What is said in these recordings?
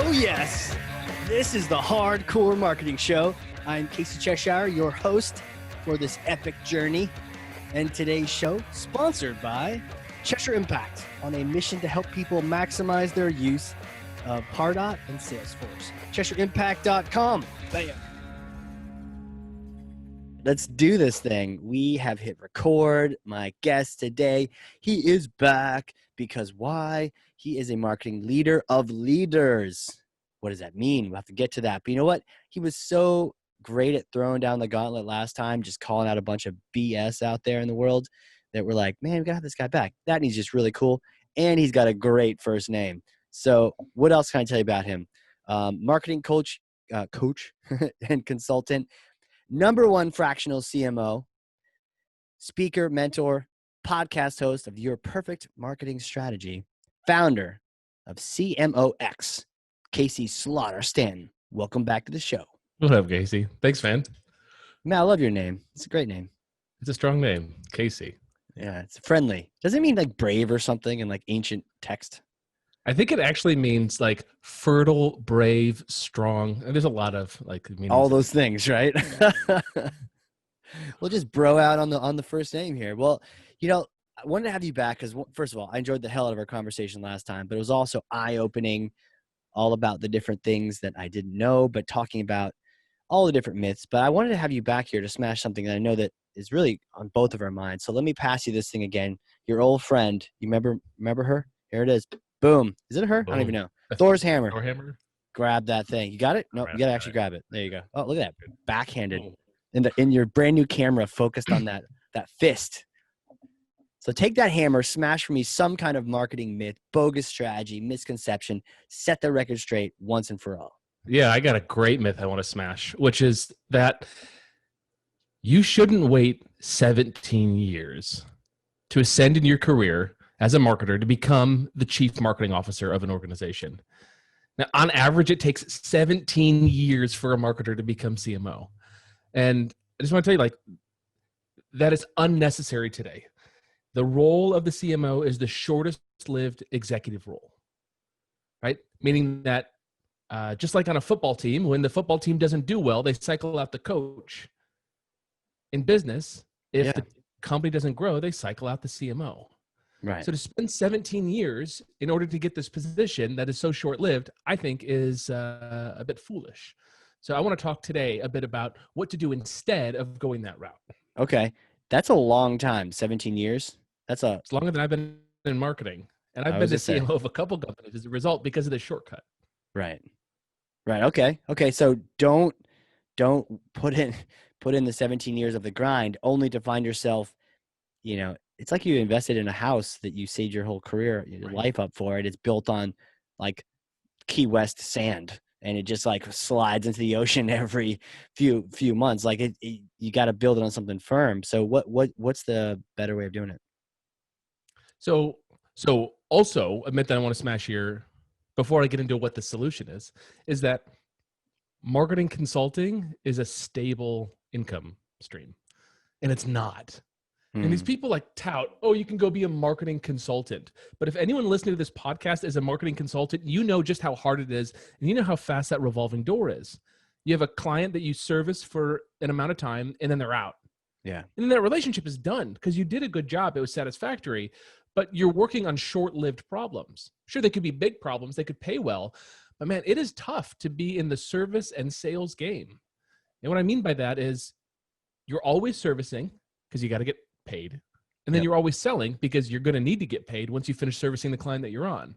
Oh, yes. This is the Hardcore Marketing Show. I'm Casey Cheshire, your host for this epic journey. And today's show, sponsored by Cheshire Impact, on a mission to help people maximize their use of Pardot and Salesforce. CheshireImpact.com. Bam. Let's do this thing. We have hit record. My guest today, he is back because why? He is a marketing leader of leaders. What does that mean? We'll have to get to that. But you know what? He was so great at throwing down the gauntlet last time, just calling out a bunch of BS out there in the world that we're like, man, we got to have this guy back. That he's just really cool. And he's got a great first name. So what else can I tell you about him? Marketing coach and consultant, #1 fractional CMO, speaker, mentor, podcast host of Your Perfect Marketing Strategy, founder of CMOx, Casey Stanton. Welcome back to the show. What up, Casey? Thanks, man. Man, I love your name. It's a great name. It's a strong name, Casey. Yeah, it's friendly. Does it mean like brave or something in like ancient text? I think it actually means like fertile, brave, strong. And there's a lot of like meanings. All those things, right? We'll just bro out on the first name here. Well, you know, I wanted to have you back because, first of all, I enjoyed the hell out of our conversation last time, but it was also eye-opening, all about the different things that I didn't know, but talking about all the different myths. But I wanted to have you back here to smash something that I know that is really on both of our minds. So let me pass you this thing again. Your old friend, you remember her? Here it is. Boom. Is it her? Boom. I don't even know. Thor's hammer. Thor hammer. Grab that thing. You got it? No, you got to actually grab it. There you go. Oh, look at that. Backhanded. Oh. In your brand new camera focused on that fist. So take that hammer, smash for me some kind of marketing myth, bogus strategy, misconception, set the record straight once and for all. Yeah, I got a great myth I want to smash, which is that you shouldn't wait 17 years to ascend in your career as a marketer to become the chief marketing officer of an organization. Now, on average, it takes 17 years for a marketer to become CMO. And I just want to tell you, like, that is unnecessary today. The role of the CMO is the shortest lived executive role, right? Meaning that just like on a football team, when the football team doesn't do well, they cycle out the coach. In business, if the company doesn't grow, they cycle out the CMO. Right. So to spend 17 years in order to get this position that is so short-lived, I think is a bit foolish. So I want to talk today a bit about what to do instead of going that route. Okay. That's a long time, 17 years. It's longer than I've been in marketing. And I've been the CMO of a couple companies as a result because of the shortcut. Right. Okay. So don't put in the 17 years of the grind only to find yourself, you know, it's like you invested in a house that you saved your whole career, your life up for it. It's built on like Key West sand, and it just like slides into the ocean every few months. Like you got to build it on something firm. So what's the better way of doing it? So also a myth that I want to smash here before I get into what the solution is that marketing consulting is a stable income stream, and it's not. And these people like tout, oh, you can go be a marketing consultant. But if anyone listening to this podcast is a marketing consultant, you know just how hard it is, and you know how fast that revolving door is. You have a client that you service for an amount of time, and then they're out. Yeah. And then that relationship is done because you did a good job. It was satisfactory, but you're working on short-lived problems. Sure, they could be big problems. They could pay well. But man, it is tough to be in the service and sales game. And what I mean by that is you're always servicing because you got to get paid. And then you're always selling because you're going to need to get paid once you finish servicing the client that you're on.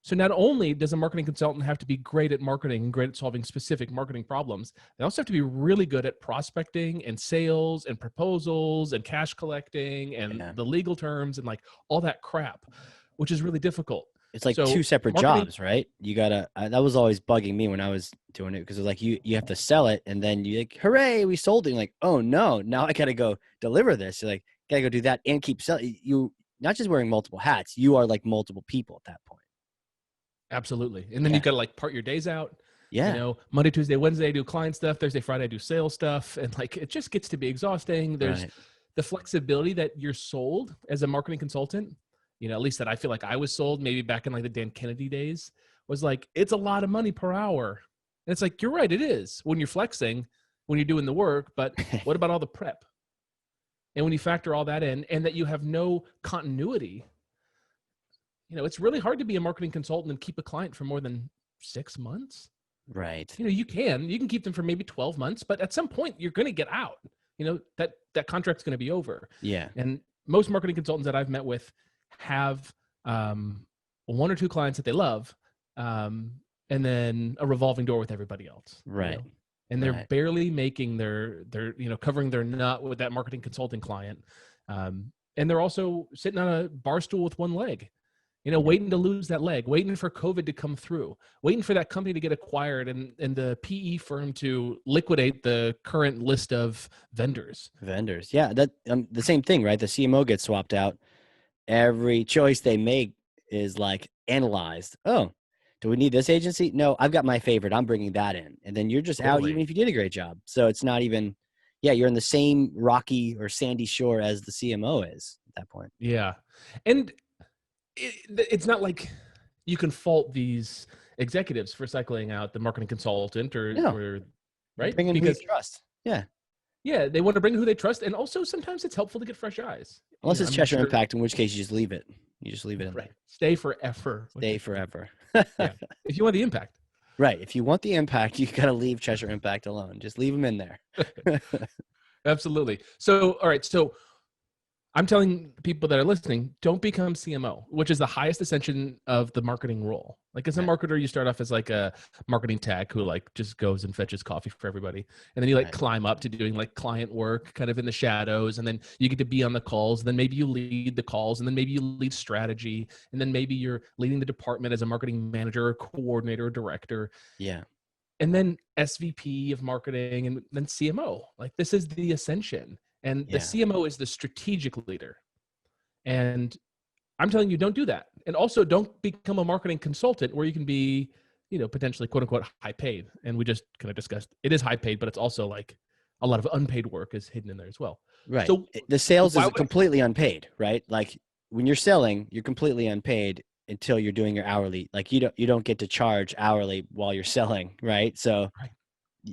So not only does a marketing consultant have to be great at marketing and great at solving specific marketing problems, they also have to be really good at prospecting and sales and proposals and cash collecting and the legal terms and like all that crap, which is really difficult. It's like two separate jobs, right? You gotta, that was always bugging me when I was doing it, because it was like, you have to sell it, and then you like, hooray, we sold it. You're like, oh no, now I gotta go deliver this. You're like, gotta go do that and keep selling. You not just wearing multiple hats, you are like multiple people at that point. Absolutely. And then you gotta like part your days out. Yeah. You know, Monday, Tuesday, Wednesday, I do client stuff. Thursday, Friday, I do sales stuff. And like, it just gets to be exhausting. There's the flexibility that you're sold as a marketing consultant, you know, at least that I feel like I was sold maybe back in like the Dan Kennedy days, was like, it's a lot of money per hour. And it's like, you're right, it is when you're flexing, when you're doing the work, but what about all the prep? And when you factor all that in and that you have no continuity, it's really hard to be a marketing consultant and keep a client for more than 6 months. Right. You can keep them for maybe 12 months, but at some point you're going to get out. That contract's going to be over. Yeah. And most marketing consultants that I've met with have one or two clients that they love, and then a revolving door with everybody else. Right. And they're barely making their covering their nut with that marketing consulting client. And they're also sitting on a bar stool with one leg, waiting to lose that leg, waiting for COVID to come through, waiting for that company to get acquired and the PE firm to liquidate the current list of vendors. Yeah. That the same thing, right? The CMO gets swapped out. Every choice they make is like analyzed. Oh, do we need this agency? No, I've got my favorite. I'm bringing that in. And then you're just out even if you did a great job. So it's not even, you're in the same rocky or sandy shore as the CMO is at that point. Yeah. And it's not like you can fault these executives for cycling out the marketing consultant or right? Bring in who you trust. Yeah. Yeah, they want to bring who they trust. And also sometimes it's helpful to get fresh eyes. Unless it's Cheshire Impact, in which case you just leave it. You just leave it in there. Stay forever. Stay forever. Yeah. If you want the impact. Right. If you want the impact, you got to leave Cheshire Impact alone. Just leave them in there. Absolutely. So, all right. So I'm telling people that are listening, don't become CMO, which is the highest ascension of the marketing role. Like as a marketer, you start off as like a marketing tech who like just goes and fetches coffee for everybody. And then you like climb up to doing like client work kind of in the shadows. And then you get to be on the calls. Then maybe you lead the calls and then maybe you lead strategy. And then maybe you're leading the department as a marketing manager or coordinator or director. Yeah. And then SVP of marketing and then CMO. Like this is the ascension. And the CMO is the strategic leader. And I'm telling you, don't do that. And also don't become a marketing consultant where you can be, potentially quote unquote high paid. And we just kind of discussed it is high paid, but it's also like a lot of unpaid work is hidden in there as well. Right. So the sales is completely unpaid, right? Like when you're selling, you're completely unpaid until you're doing your hourly. Like you don't get to charge hourly while you're selling, right? So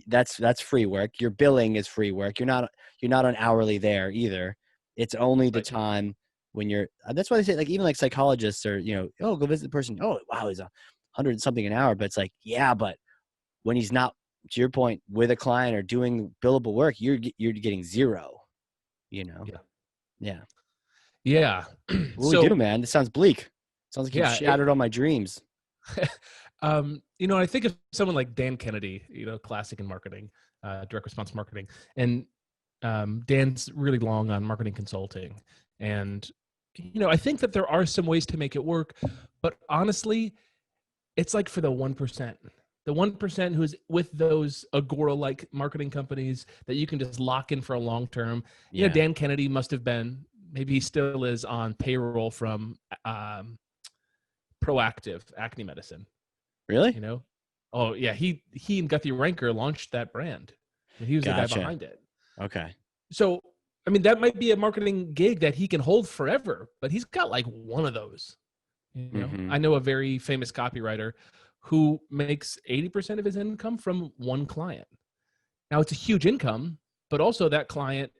that's free work. Your billing is free work. You're not on hourly there either. It's only the time when you're, that's why they say like, even like psychologists or, go visit the person. Oh, wow. He's 100 something an hour, but it's like, yeah, but when he's not, to your point, with a client or doing billable work, you're getting zero, Yeah. What do we do, man? This sounds bleak. Sounds like you've shattered all my dreams. I think of someone like Dan Kennedy, classic in marketing, direct response marketing. And Dan's really long on marketing consulting. And, I think that there are some ways to make it work. But honestly, it's like for the 1%. The 1% who's with those Agora-like marketing companies that you can just lock in for a long term. Dan Kennedy must have been, maybe he still is on payroll from Proactive Acne Medicine. Really? Oh yeah. He and Guthrie Ranker launched that brand. And he was the guy behind it. Okay. So, that might be a marketing gig that he can hold forever, but he's got like one of those. I know a very famous copywriter who makes 80% of his income from one client. Now it's a huge income, but also that client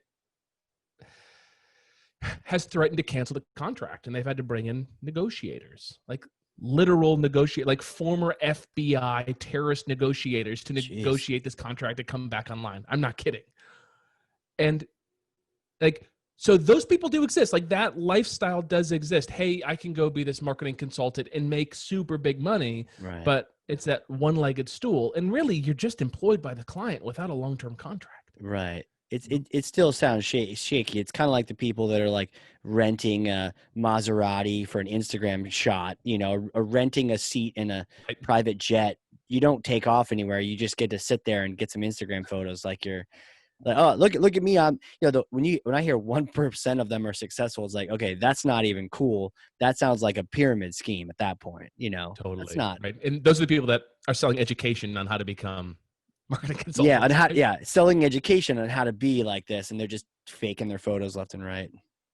has threatened to cancel the contract and they've had to bring in negotiators, like literal like former FBI terrorist negotiators to negotiate this contract to come back online. I'm not kidding. And so those people do exist. Like that lifestyle does exist. Hey, I can go be this marketing consultant and make super big money, but it's that one-legged stool. And really you're just employed by the client without a long-term contract. Right. It still sounds shaky. It's kind of like the people that are like renting a Maserati for an Instagram shot, or renting a seat in a private jet. You don't take off anywhere. You just get to sit there and get some Instagram photos. Like you're like, oh, look at me. I'm, when I hear 1% of them are successful, it's like, okay, that's not even cool. That sounds like a pyramid scheme at that point. Totally. That's not right. And those are the people that are selling education on how to become marketing consultants. Selling education on how to be like this, and they're just faking their photos left and right.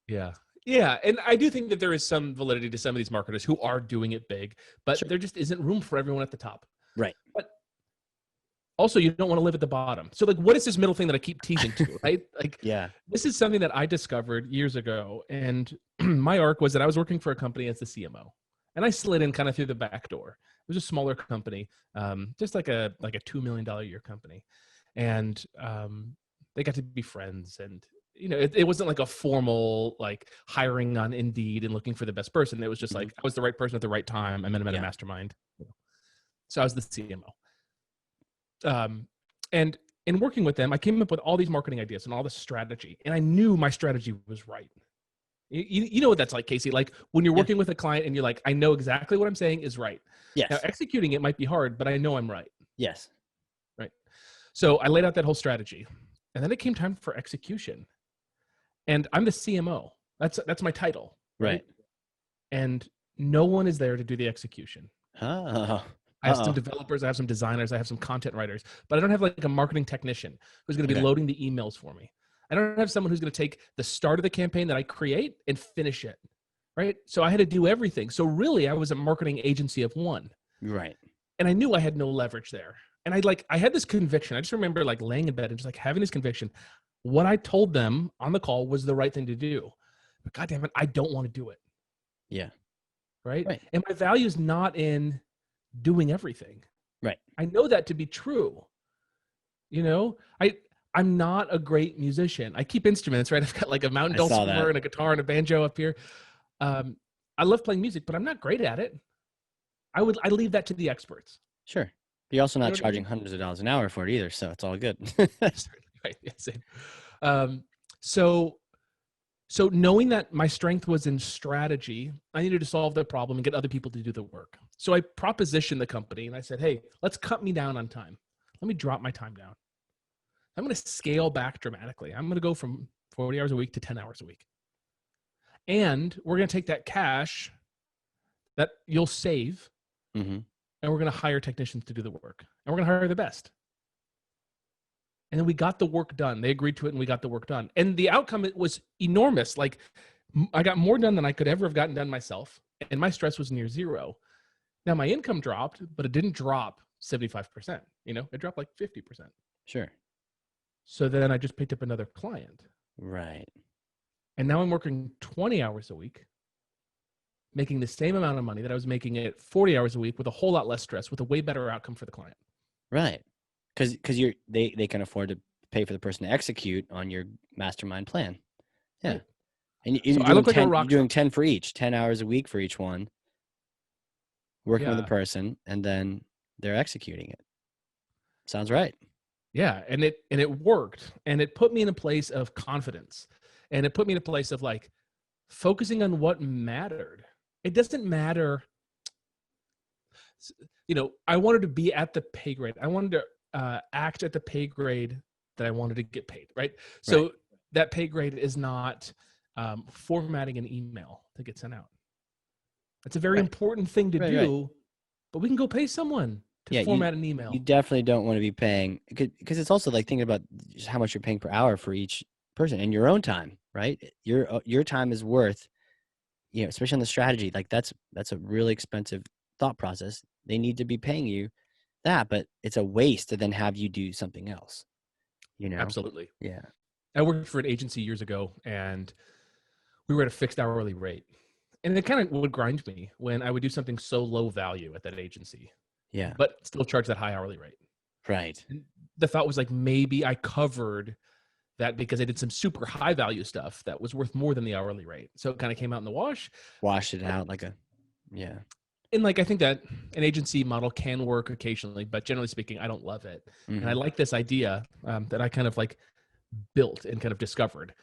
Yeah. Yeah, and I do think that there is some validity to some of these marketers who are doing it big, but Sure. there just isn't room for everyone at the top. Right. But also, you don't want to live at the bottom. So, like, what is this middle thing that I keep teasing to, right? Like, Yeah. this is something that I discovered years ago, and my arc was that I was working for a company as the CMO, and I slid in kind of through the back door. It was a smaller company, just like a $2 million a year company, and they got to be friends. And it wasn't like a formal like hiring on Indeed and looking for the best person. It was just like I was the right person at the right time. I met him at a mastermind, so I was the CMO. And in working with them, I came up with all these marketing ideas and all this strategy, and I knew my strategy was right. You know what that's like, Casey? Like when you're working with a client and you're like, I know exactly what I'm saying is right. Yes. Now, executing it might be hard, but I know I'm right. Yes. Right. So I laid out that whole strategy, and then it came time for execution. And I'm the CMO. That's my title. Right. And no one is there to do the execution. Oh. I have some developers, I have some designers, I have some content writers, but I don't have like a marketing technician who's going to be loading the emails for me. I don't have someone who's going to take the start of the campaign that I create and finish it. Right. So I had to do everything. So really, I was a marketing agency of one. Right. And I knew I had no leverage there. And I had this conviction. I just remember like laying in bed and just like having this conviction. What I told them on the call was the right thing to do. But God damn it, I don't want to do it. Yeah. Right. And my value is not in doing everything. Right. I know that to be true. I'm not a great musician. I keep instruments, right? I've got like a mountain dulcimer and a guitar and a banjo up here. I love playing music, but I'm not great at it. I leave that to the experts. Sure. But you're also not charging hundreds of dollars an hour for it either, so it's all good. Right. Yeah, same. So knowing that my strength was in strategy, I needed to solve the problem and get other people to do the work. So I propositioned the company and I said, hey, let's cut me down on time. Let me drop my time down. I'm going to scale back dramatically. I'm going to go from 40 hours a week to 10 hours a week. And we're going to take that cash that you'll save and we're going to hire technicians to do the work. And we're going to hire the best. And then we got the work done. They agreed to it and we got the work done. And the outcome, it was enormous. Like I got more done than I could ever have gotten done myself. And my stress was near zero. Now my income dropped, but it didn't drop 75%. It dropped like 50%. Sure. So then I just picked up another client. Right. And now I'm working 20 hours a week, making the same amount of money that I was making at 40 hours a week with a whole lot less stress, with a way better outcome for the client. Right. Because they can afford to pay for the person to execute on your mastermind plan. Yeah. And you're doing 10 for each, 10 hours a week for each one, working with a person, and then they're executing it. Sounds right. Yeah. And it worked. And it put me in a place of confidence. And it put me in a place of like focusing on what mattered. It doesn't matter. I wanted to be at the pay grade. I wanted to act at the pay grade that I wanted to get paid, right? So that pay grade is not formatting an email to get sent out. That's a very important thing to do, but we can go pay someone to format an email. You definitely don't want to be paying, because it's also like thinking about just how much you're paying per hour for each person and your own time, right? Your time is worth, especially on the strategy, like that's a really expensive thought process. They need to be paying you that, but it's a waste to then have you do something else. Absolutely. Yeah. I worked for an agency years ago and we were at a fixed hourly rate. And it kind of would grind me when I would do something so low value at that agency. Yeah. But still charge that high hourly rate. Right. And the thought was like, maybe I covered that because I did some super high value stuff that was worth more than the hourly rate. So it kind of came out in the wash. Washed it out yeah. And like, I think that an agency model can work occasionally, but generally speaking, I don't love it. And I like this idea that I kind of like built and kind of discovered.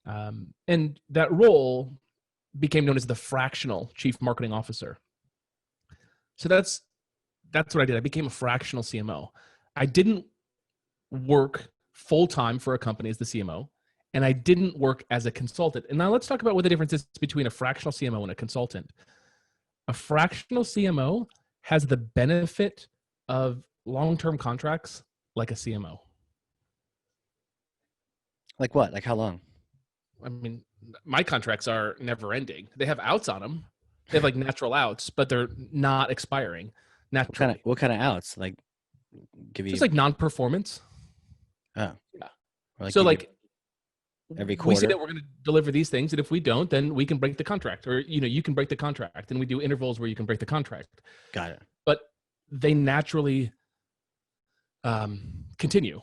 And that role became known as the fractional chief marketing officer. So that's what I did. I became a fractional CMO. I didn't work full-time for a company as the CMO, and I didn't work as a consultant. And now let's talk about what the difference is between a fractional CMO and a consultant. A fractional CMO has the benefit of long-term contracts like a CMO. Like what? Like how long? I mean, my contracts are never ending. They have outs on them. They have like natural outs, but they're not expiring naturally. What kind of outs? Like give Just you like non-performance. oh, Yeah. or like So give you like every we say quarter? that we're going to deliver these things, and if we don't, then we can break the contract, or you can break the contract, and we do intervals where you can break the contract. Got it. But they naturally continue,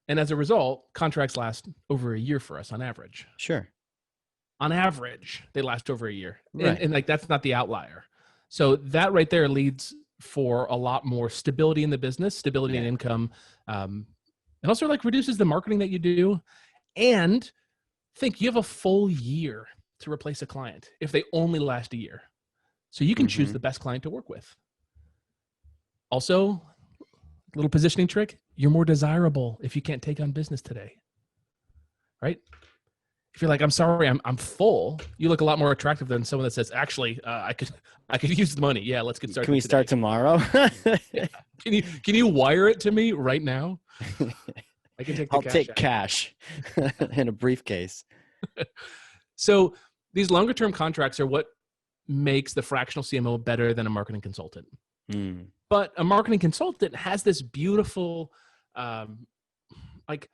and as a result, contracts last over a year for us on average. Sure. On average, they last over a year, Right. and like that's not the outlier. So that right there leads for a lot more stability in the business, stability in Yeah. income, and also like reduces the marketing that you do. And think you have a full year to replace a client if they only last a year. So you can choose the best client to work with. Also, little positioning trick, you're more desirable if you can't take on business today. Right? If you're like, I'm sorry, I'm full, you look a lot more attractive than someone that says, actually, I could use the money. Yeah, let's get started. Can we start tomorrow? Yeah. Can you wire it to me right now? I can take the I'll cash take out. cash in a briefcase. So these longer term contracts are what makes the fractional CMO better than a marketing consultant. Mm. But a marketing consultant has this beautiful like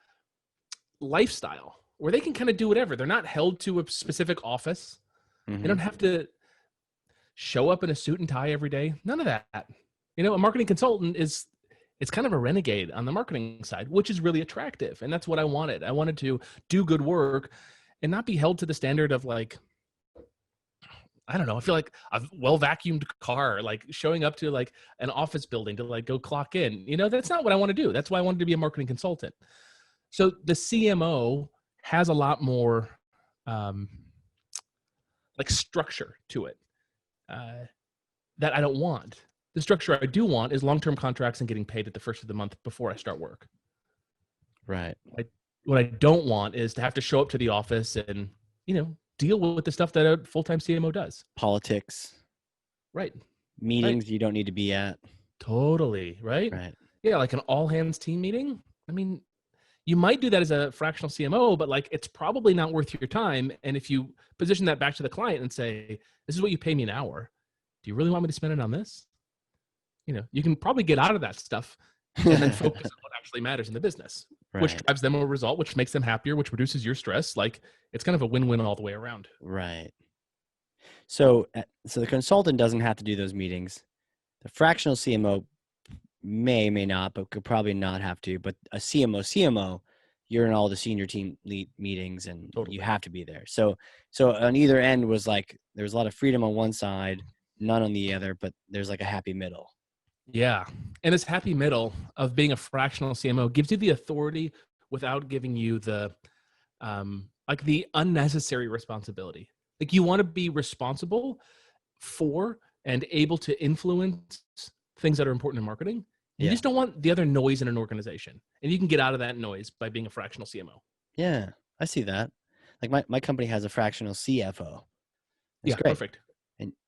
lifestyle where they can kind of do whatever. They're not held to a specific office. They don't have to show up in a suit and tie every day. None of that. A marketing consultant it's kind of a renegade on the marketing side, which is really attractive. And that's what I wanted. I wanted to do good work and not be held to the standard of like, I don't know. I feel like a well vacuumed car, like showing up to like an office building to like go clock in. That's not what I want to do. That's why I wanted to be a marketing consultant. So the CMO has a lot more like structure to it that I don't want. The structure I do want is long-term contracts and getting paid at the first of the month before I start work. Right. What I don't want is to have to show up to the office and, deal with the stuff that a full-time CMO does. Politics. Right. Meetings you don't need to be at. Totally. Right. Right. Yeah. Like an all hands team meeting. I mean, you might do that as a fractional CMO, but like, it's probably not worth your time. And if you position that back to the client and say, this is what you pay me an hour. Do you really want me to spend it on this? You can probably get out of that stuff and then focus on what actually matters in the business, which drives them a result, which makes them happier, which reduces your stress. Like it's kind of a win-win all the way around. Right. So the consultant doesn't have to do those meetings. The fractional CMO may not, but could probably not have to. But a CMO, you're in all the senior team lead meetings and you have to be there. So on either end was like, there's a lot of freedom on one side, none on the other, but there's like a happy middle. Yeah. And this happy middle of being a fractional CMO gives you the authority without giving you the, like the unnecessary responsibility. Like you want to be responsible for and able to influence things that are important in marketing. You just don't want the other noise in an organization. And you can get out of that noise by being a fractional CMO. Yeah, I see that. Like my company has a fractional CFO. That's great. Perfect.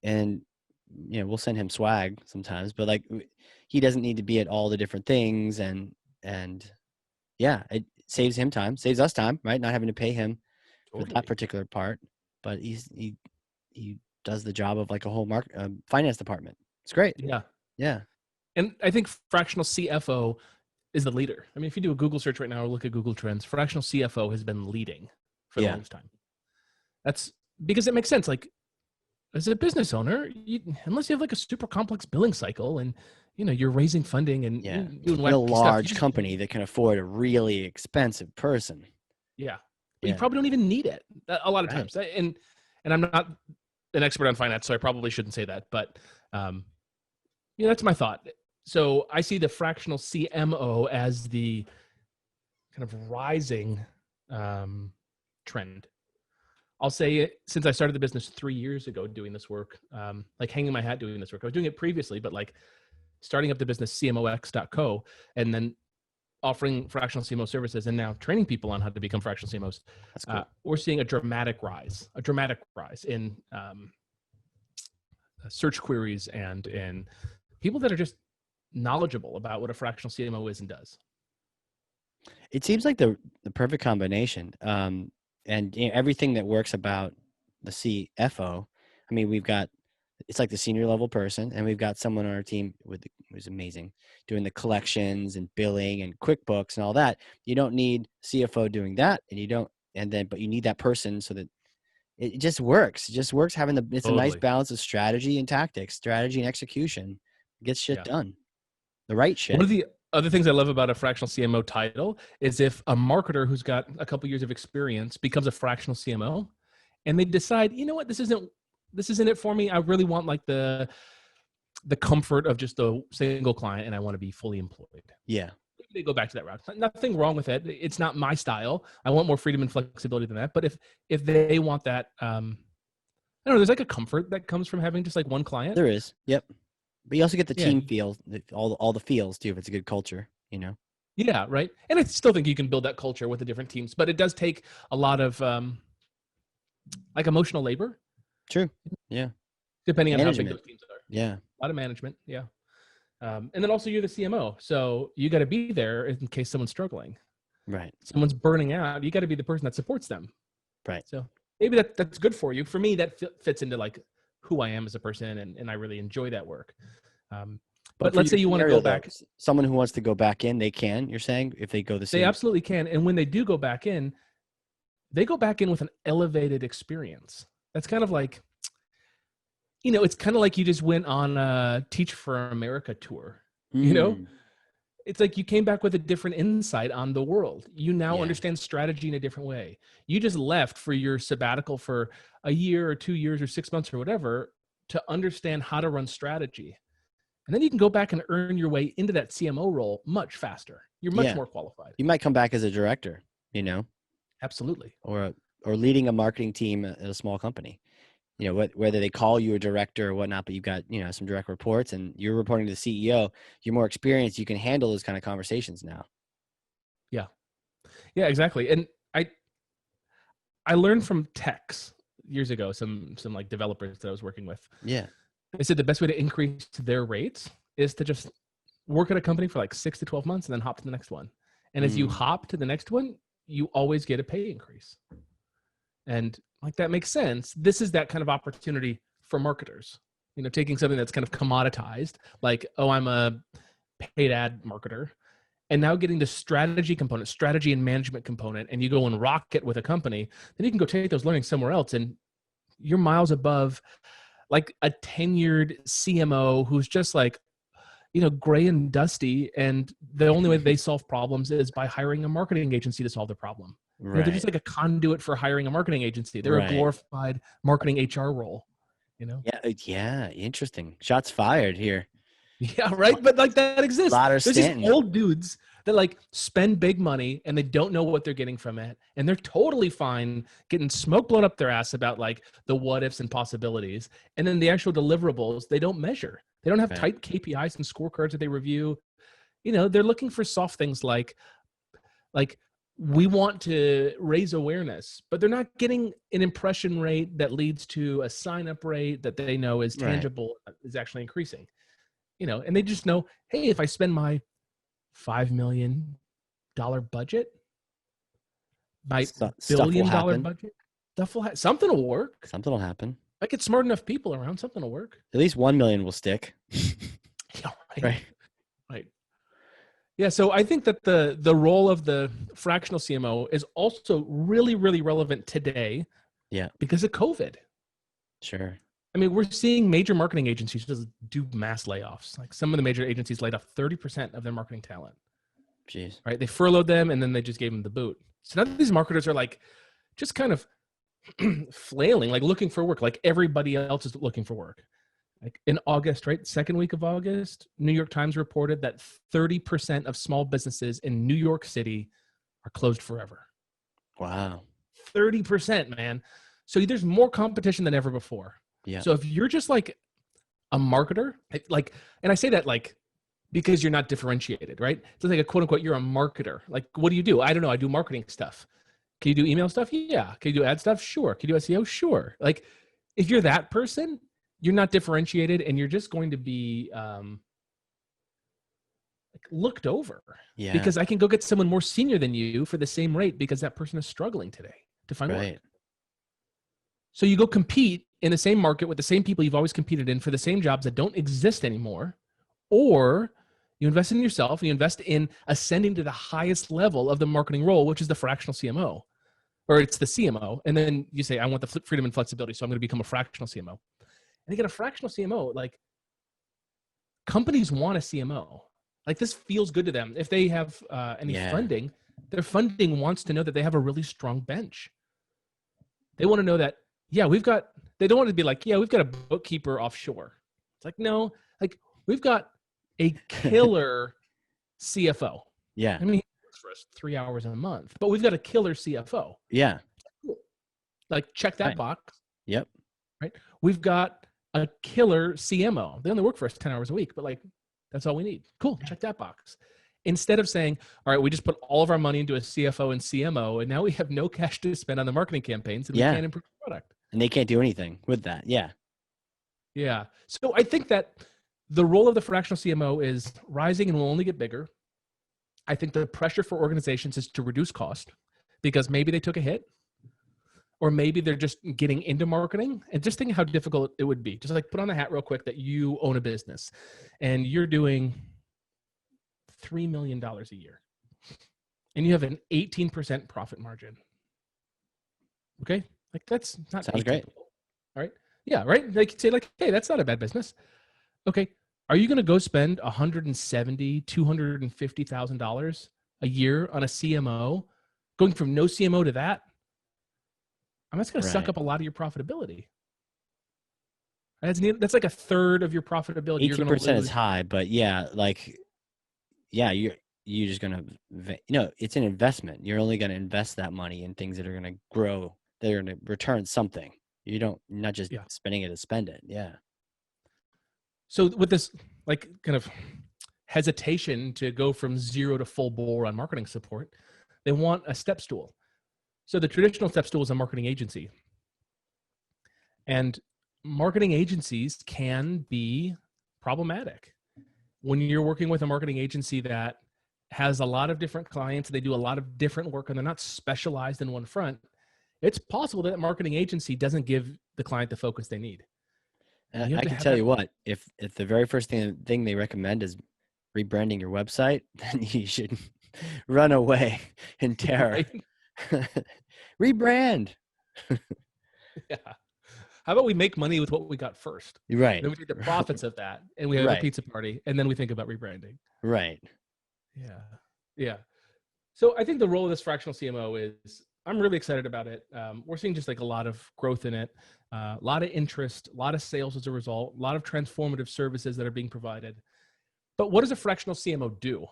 And we'll send him swag sometimes, but like he doesn't need to be at all the different things and yeah, it saves him time, saves us time, right? Not having to pay him for that particular part, but he does the job of like a whole finance department. It's great. Yeah. And I think fractional CFO is the leader. I mean, if you do a Google search right now or look at Google Trends, fractional CFO has been leading for the longest time. That's because it makes sense. Like as a business owner, unless you have like a super complex billing cycle and you're raising funding and doing a large company that can afford a really expensive person. Yeah. But you probably don't even need it a lot of times. And I'm not an expert on finance, so I probably shouldn't say that, but that's my thought. So I see the fractional CMO as the kind of rising trend. I'll say it, since I started the business 3 years ago doing this work, like hanging my hat doing this work. I was doing it previously, but like starting up the business CMOx.co and then offering fractional CMO services and now training people on how to become fractional CMOs. That's cool. We're seeing a dramatic rise in search queries and in people that are just knowledgeable about what a fractional CMO is and does. It seems like the perfect combination. and everything that works about the CFO. I mean, it's like the senior level person, and we've got someone on our team who's amazing, doing the collections and billing and QuickBooks and all that. You don't need CFO doing that, but you need that person so that it just works. It just works having it's a nice Totally. balance of strategy and tactics, strategy and execution. Get shit Yeah. done. The right shit. One of the other things I love about a fractional CMO title is if a marketer who's got a couple years of experience becomes a fractional CMO and they decide, you know what, this isn't it for me. I really want like the comfort of just a single client and I want to be fully employed. Yeah. They go back to that route. Nothing wrong with it. It's not my style. I want more freedom and flexibility than that. But if they want that, I don't know, there's like a comfort that comes from having just like one client. There is. Yep. But you also get the Yeah. team feel, all the feels too, if it's a good culture, Yeah, right. And I still think you can build that culture with the different teams, but it does take a lot of like emotional labor. True. Yeah. Depending on how big Management. those teams are. Yeah. A lot of management. Yeah. And then also you're the CMO. So you got to be there in case someone's struggling. Right. Someone's burning out. You got to be the person that supports them. Right. So maybe that's good for you. For me, that fits into like who I am as a person. And I really enjoy that work. But let's say you want to go back. Someone who wants to go back in, they can, you're saying, if they go the same. They absolutely can. And when they do go back in, they go back in with an elevated experience. That's kind of like, it's kind of like you just went on a Teach for America tour, It's like you came back with a different insight on the world. You now understand strategy in a different way. You just left for your sabbatical for a year or 2 years or 6 months or whatever to understand how to run strategy. And then you can go back and earn your way into that CMO role much faster. You're much more qualified. You might come back as a director, Absolutely. or leading a marketing team at a small company. Whether they call you a director or whatnot, but you've got, some direct reports and you're reporting to the CEO, you're more experienced. You can handle those kind of conversations now. Yeah. Yeah, exactly. And I learned from techs years ago, some like developers that I was working with. Yeah. They said the best way to increase their rates is to just work at a company for like 6 to 12 months and then hop to the next one. And as you hop to the next one, you always get a pay increase. And like that makes sense. This is that kind of opportunity for marketers, taking something that's kind of commoditized, like, oh, I'm a paid ad marketer, and now getting the strategy component, strategy and management component, and you go and rock it with a company, then you can go take those learnings somewhere else. And you're miles above like a tenured CMO who's just like, gray and dusty. And the only way they solve problems is by hiring a marketing agency to solve the problem. Right. They're just like a conduit for hiring a marketing agency. They're a glorified marketing HR role, Yeah. Interesting. Shots fired here. Yeah, right. But like that exists. There's Stanton. these old dudes that like spend big money and they don't know what they're getting from it. And they're totally fine getting smoke blown up their ass about like the what ifs and possibilities. And then the actual deliverables, they don't measure. They don't have tight KPIs and scorecards that they review. They're looking for soft things like we want to raise awareness, but they're not getting an impression rate that leads to a sign-up rate that they know is tangible, is actually increasing. And they just know, hey, if I spend my $5 million budget, my $1 billion budget, something will work. Something will happen. I get smart enough people around, something will work. At least 1 million will stick. Yeah, right. Yeah, so I think that the role of the fractional CMO is also really, really relevant today. Yeah. Because of COVID. Sure. I mean, we're seeing major marketing agencies just do mass layoffs. Like some of the major agencies laid off 30% of their marketing talent. Jeez. Right? They furloughed them and then they just gave them the boot. So now these marketers are like just kind of flailing, like looking for work, like everybody else is looking for work. Like in August, right? Second week of August, New York Times reported that 30% of small businesses in New York City are closed forever. Wow. 30%, man. So there's more competition than ever before. Yeah. So if you're just like a marketer, like, and I say that like, because you're not differentiated, right? So like a quote unquote, you're a marketer. Like, what do? I don't know. I do marketing stuff. Can you do email stuff? Yeah. Can you do ad stuff? Sure. Can you do SEO? Sure. Like if you're that person, you're not differentiated and you're just going to be looked over. Yeah. Because I can go get someone more senior than you for the same rate because that person is struggling today. to find work. Right. So you go compete in the same market with the same people you've always competed in for the same jobs that don't exist anymore, or you invest in yourself and you invest in ascending to the highest level of the marketing role, which is the fractional CMO, or it's the CMO. And then you say, I want the freedom and flexibility, so I'm going to become a fractional CMO. And again, a fractional CMO, like, companies want a CMO. Like, this feels good to them. If they have any funding, their funding wants to know that they have a really strong bench. They want to know that, yeah, they don't want to be like, yeah, we've got a bookkeeper offshore. It's like, no, like, we've got a killer CFO. Yeah. I mean, he works for us 3 hours a month, but we've got a killer CFO. Yeah. Like, check that Right. box. Yep. Right. We've got a killer CMO. They only work for us 10 hours a week, but like, that's all we need. Cool. Check that box. Instead of saying, all right, we just put all of our money into a CFO and CMO, and now we have no cash to spend on the marketing campaigns, and we can't improve the product. And they can't do anything with that. Yeah. Yeah. So I think that the role of the fractional CMO is rising and will only get bigger. I think the pressure for organizations is to reduce cost, because maybe they took a hit, or maybe they're just getting into marketing, and just think how difficult it would be. Just like, put on the hat real quick that you own a business and you're doing $3 million a year and you have an 18% profit margin. Okay. Like, that's not Sounds great. All right. Yeah. Right. They could say, like, hey, that's not a bad business. Okay. Are you going to go spend $170,000, $250,000 a year on a CMO, going from no CMO to that? I mean, that's going to suck up a lot of your profitability. That's like a third of your profitability. 18% is high, but yeah, like, yeah, you're just going to, it's an investment. You're only going to invest that money in things that are going to grow, that are going to return something. You're not just spending it to spend it. Yeah. So with this, like, kind of hesitation to go from zero to full bore on marketing support, they want a step stool. So the traditional step stool is a marketing agency. And marketing agencies can be problematic. When you're working with a marketing agency that has a lot of different clients, they do a lot of different work, and they're not specialized in one front, it's possible that marketing agency doesn't give the client the focus they need. I can tell you what, if the very first thing they recommend is rebranding your website, then you should run away in terror. Right? Rebrand. Yeah. How about we make money with what we got first? Right. Then we take the profits of that, and we have a pizza party, and then we think about rebranding. Right. Yeah. Yeah. So I think the role of this fractional CMO is, I'm really excited about it. We're seeing just like a lot of growth in it, a lot of interest, a lot of sales as a result, a lot of transformative services that are being provided. But what does a fractional CMO do?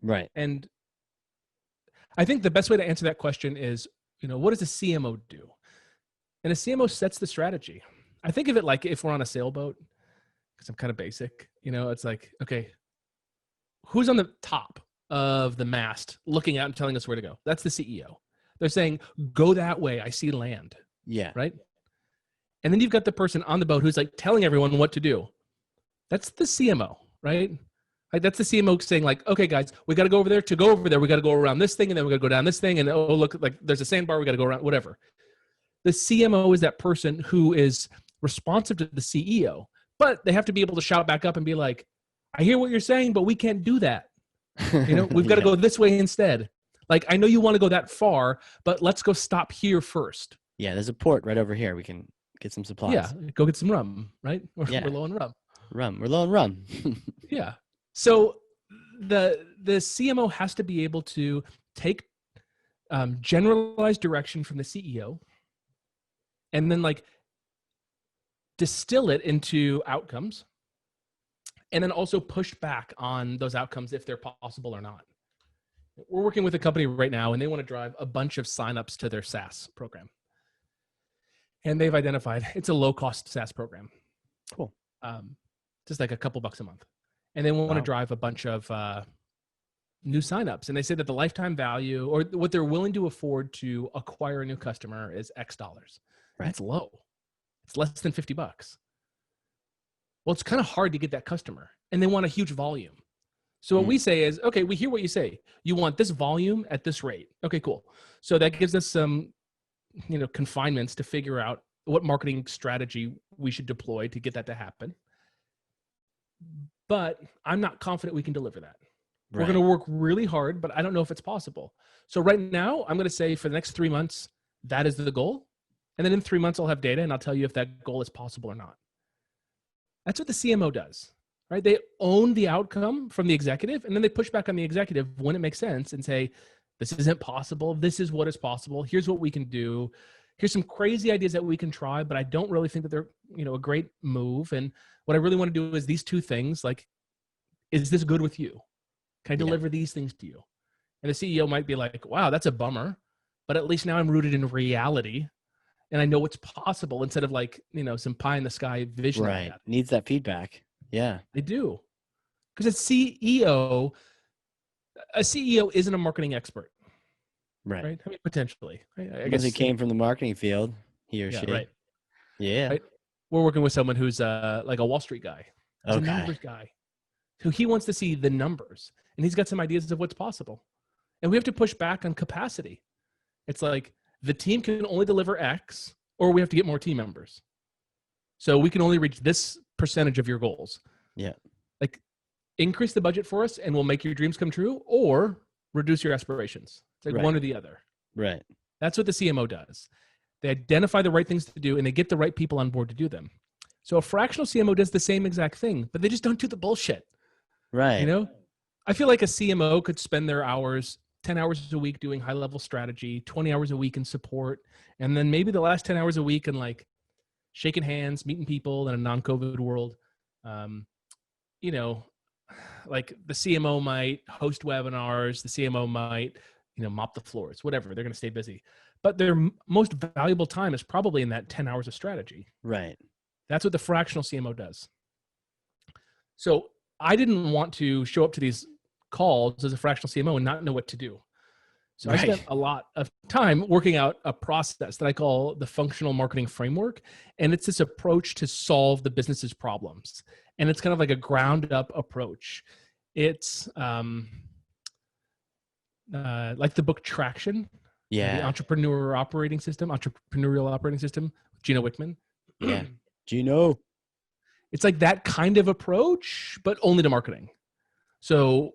Right. And I think the best way to answer that question is, what does a CMO do? And a CMO sets the strategy. I think of it like if we're on a sailboat, because I'm kind of basic, it's like, okay, who's on the top of the mast looking out and telling us where to go? That's the CEO. They're saying, go that way, I see land. Yeah. Right? And then you've got the person on the boat who's like telling everyone what to do. That's the CMO, right? Like, that's the CMO saying, like, okay, guys, we got to go over there. To go over there, we got to go around this thing, and then we got to go down this thing, and oh, look, like, there's a sandbar, we got to go around, whatever. The CMO is that person who is responsive to the CEO, but they have to be able to shout back up and be like, I hear what you're saying, but we can't do that. We've got to go this way instead. Like, I know you want to go that far, but let's go stop here first. Yeah, there's a port right over here. We can get some supplies. Yeah, go get some rum, right? We're low on rum. We're low on rum. Yeah. So the CMO has to be able to take generalized direction from the CEO and then, like, distill it into outcomes, and then also push back on those outcomes if they're possible or not. We're working with a company right now, and they want to drive a bunch of signups to their SaaS program. And they've identified it's a low-cost SaaS program. Cool. Just like a couple bucks a month. And they want to drive a bunch of new signups. And they say that the lifetime value, or what they're willing to afford to acquire a new customer, is X dollars. Right. It's low. It's less than $50. Well, it's kind of hard to get that customer, and they want a huge volume. So what we say is, okay, we hear what you say. You want this volume at this rate. Okay, cool. So that gives us some confinements to figure out what marketing strategy we should deploy to get that to happen. But I'm not confident we can deliver that. We're going to work really hard, but I don't know if it's possible. So right now, I'm going to say for the next 3 months, that is the goal. And then in 3 months, I'll have data and I'll tell you if that goal is possible or not. That's what the CMO does, right? They own the outcome from the executive, and then they push back on the executive when it makes sense and say, this isn't possible. This is what is possible. Here's what we can do. Here's some crazy ideas that we can try, but I don't really think that they're, a great move. And what I really want to do is these two things, like, is this good with you? Can I deliver these things to you? And the CEO might be like, wow, that's a bummer, but at least now I'm rooted in reality and I know what's possible instead of like, some pie in the sky vision. Right. Needs that feedback. Yeah. They do. Because a CEO isn't a marketing expert. Right. I mean, potentially. I guess he came from the marketing field, he or she. Right. Yeah. Right? We're working with someone who's like a Wall Street guy. He's a numbers guy. So he wants to see the numbers and he's got some ideas of what's possible. And we have to push back on capacity. It's like the team can only deliver X or we have to get more team members. So we can only reach this percentage of your goals. Yeah. Like increase the budget for us and we'll make your dreams come true or reduce your aspirations. It's like one or the other. Right. That's what the CMO does. They identify the right things to do and they get the right people on board to do them. So a fractional CMO does the same exact thing, but they just don't do the bullshit. Right. I feel like a CMO could spend their hours, 10 hours a week doing high level strategy, 20 hours a week in support. And then maybe the last 10 hours a week in like shaking hands, meeting people in a non-COVID world. Like the CMO might host webinars, the CMO might, mop the floors, whatever. They're going to stay busy. But their most valuable time is probably in that 10 hours of strategy. Right. That's what the fractional CMO does. So I didn't want to show up to these calls as a fractional CMO and not know what to do. So I spent a lot of time working out a process that I call the functional marketing framework. And it's this approach to solve the business's problems. And it's kind of like a ground up approach. It's like the book Traction. Yeah. The entrepreneurial operating system, Gino Wickman. Yeah. Gino. It's like that kind of approach, but only to marketing. So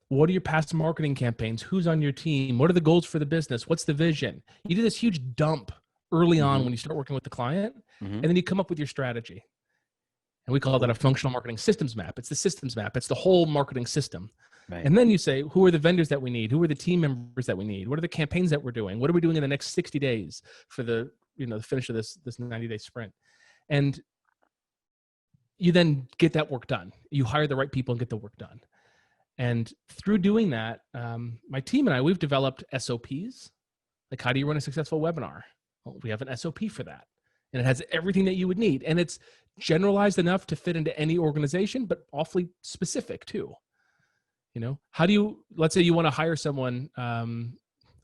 what are your past marketing campaigns? Who's on your team? What are the goals for the business? What's the vision? You do this huge dump early on when you start working with the client, and then you come up with your strategy. And we call that a functional marketing systems map. It's the systems map. It's the whole marketing system. Right. And then you say, who are the vendors that we need? Who are the team members that we need? What are the campaigns that we're doing? What are we doing in the next 60 days for the finish of this 90-day sprint? And you then get that work done. You hire the right people and get the work done. And through doing that, my team and I, we've developed SOPs. Like, how do you run a successful webinar? Well, we have an SOP for that. And it has everything that you would need. And it's generalized enough to fit into any organization, but awfully specific too. How do you, let's say you want to hire someone,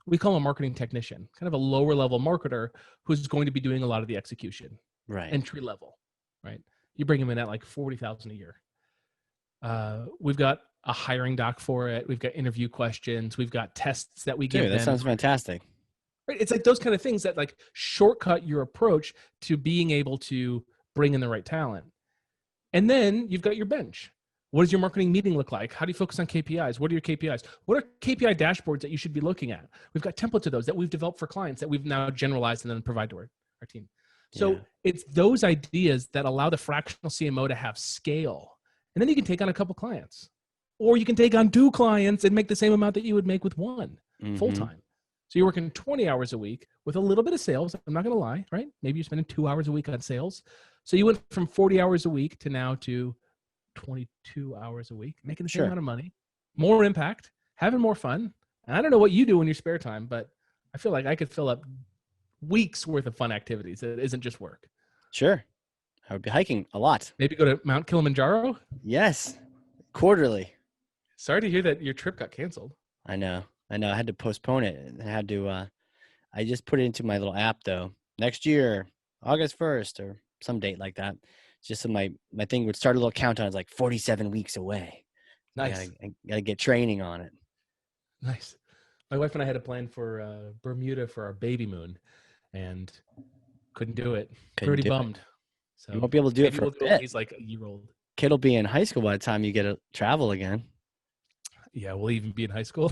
we call them a marketing technician, kind of a lower level marketer who's going to be doing a lot of the execution. Right. Entry level, right? You bring them in at like $40,000 a year. We've got a hiring doc for it. We've got interview questions. We've got tests that we give them. That sounds fantastic. Right. It's like those kind of things that like shortcut your approach to being able to bring in the right talent. And then you've got your bench. What does your marketing meeting look like? How do you focus on KPIs? What are your KPIs? What are KPI dashboards that you should be looking at? We've got templates of those that we've developed for clients that we've now generalized and then provide to our team. So it's those ideas that allow the fractional CMO to have scale. And then you can take on a couple clients. Or you can take on 2 clients and make the same amount that you would make with one full-time. So you're working 20 hours a week with a little bit of sales. I'm not going to lie, right? Maybe you're spending 2 hours a week on sales. So you went from 40 hours a week to now to 22 hours a week, making the same amount of money, more impact, having more fun. And I don't know what you do in your spare time, but I feel like I could fill up weeks worth of fun activities. It isn't just work. Sure. I would be hiking a lot. Maybe go to Mount Kilimanjaro? Yes. Quarterly. Sorry to hear that your trip got canceled. I know. I had to postpone it. I had to, I just put it into my little app though. Next year, August 1st or some date like that. It's just so my thing would start a little countdown. It's like 47 weeks away. Nice. I gotta get training on it. Nice. My wife and I had a plan for Bermuda for our baby moon. and couldn't do it. Couldn't Pretty do it. bummed. You So won't be able to do it maybe for a we'll do it when bit. he's like a year old. Kid will be in high school by the time you get to travel again. Yeah, we'll even be in high school.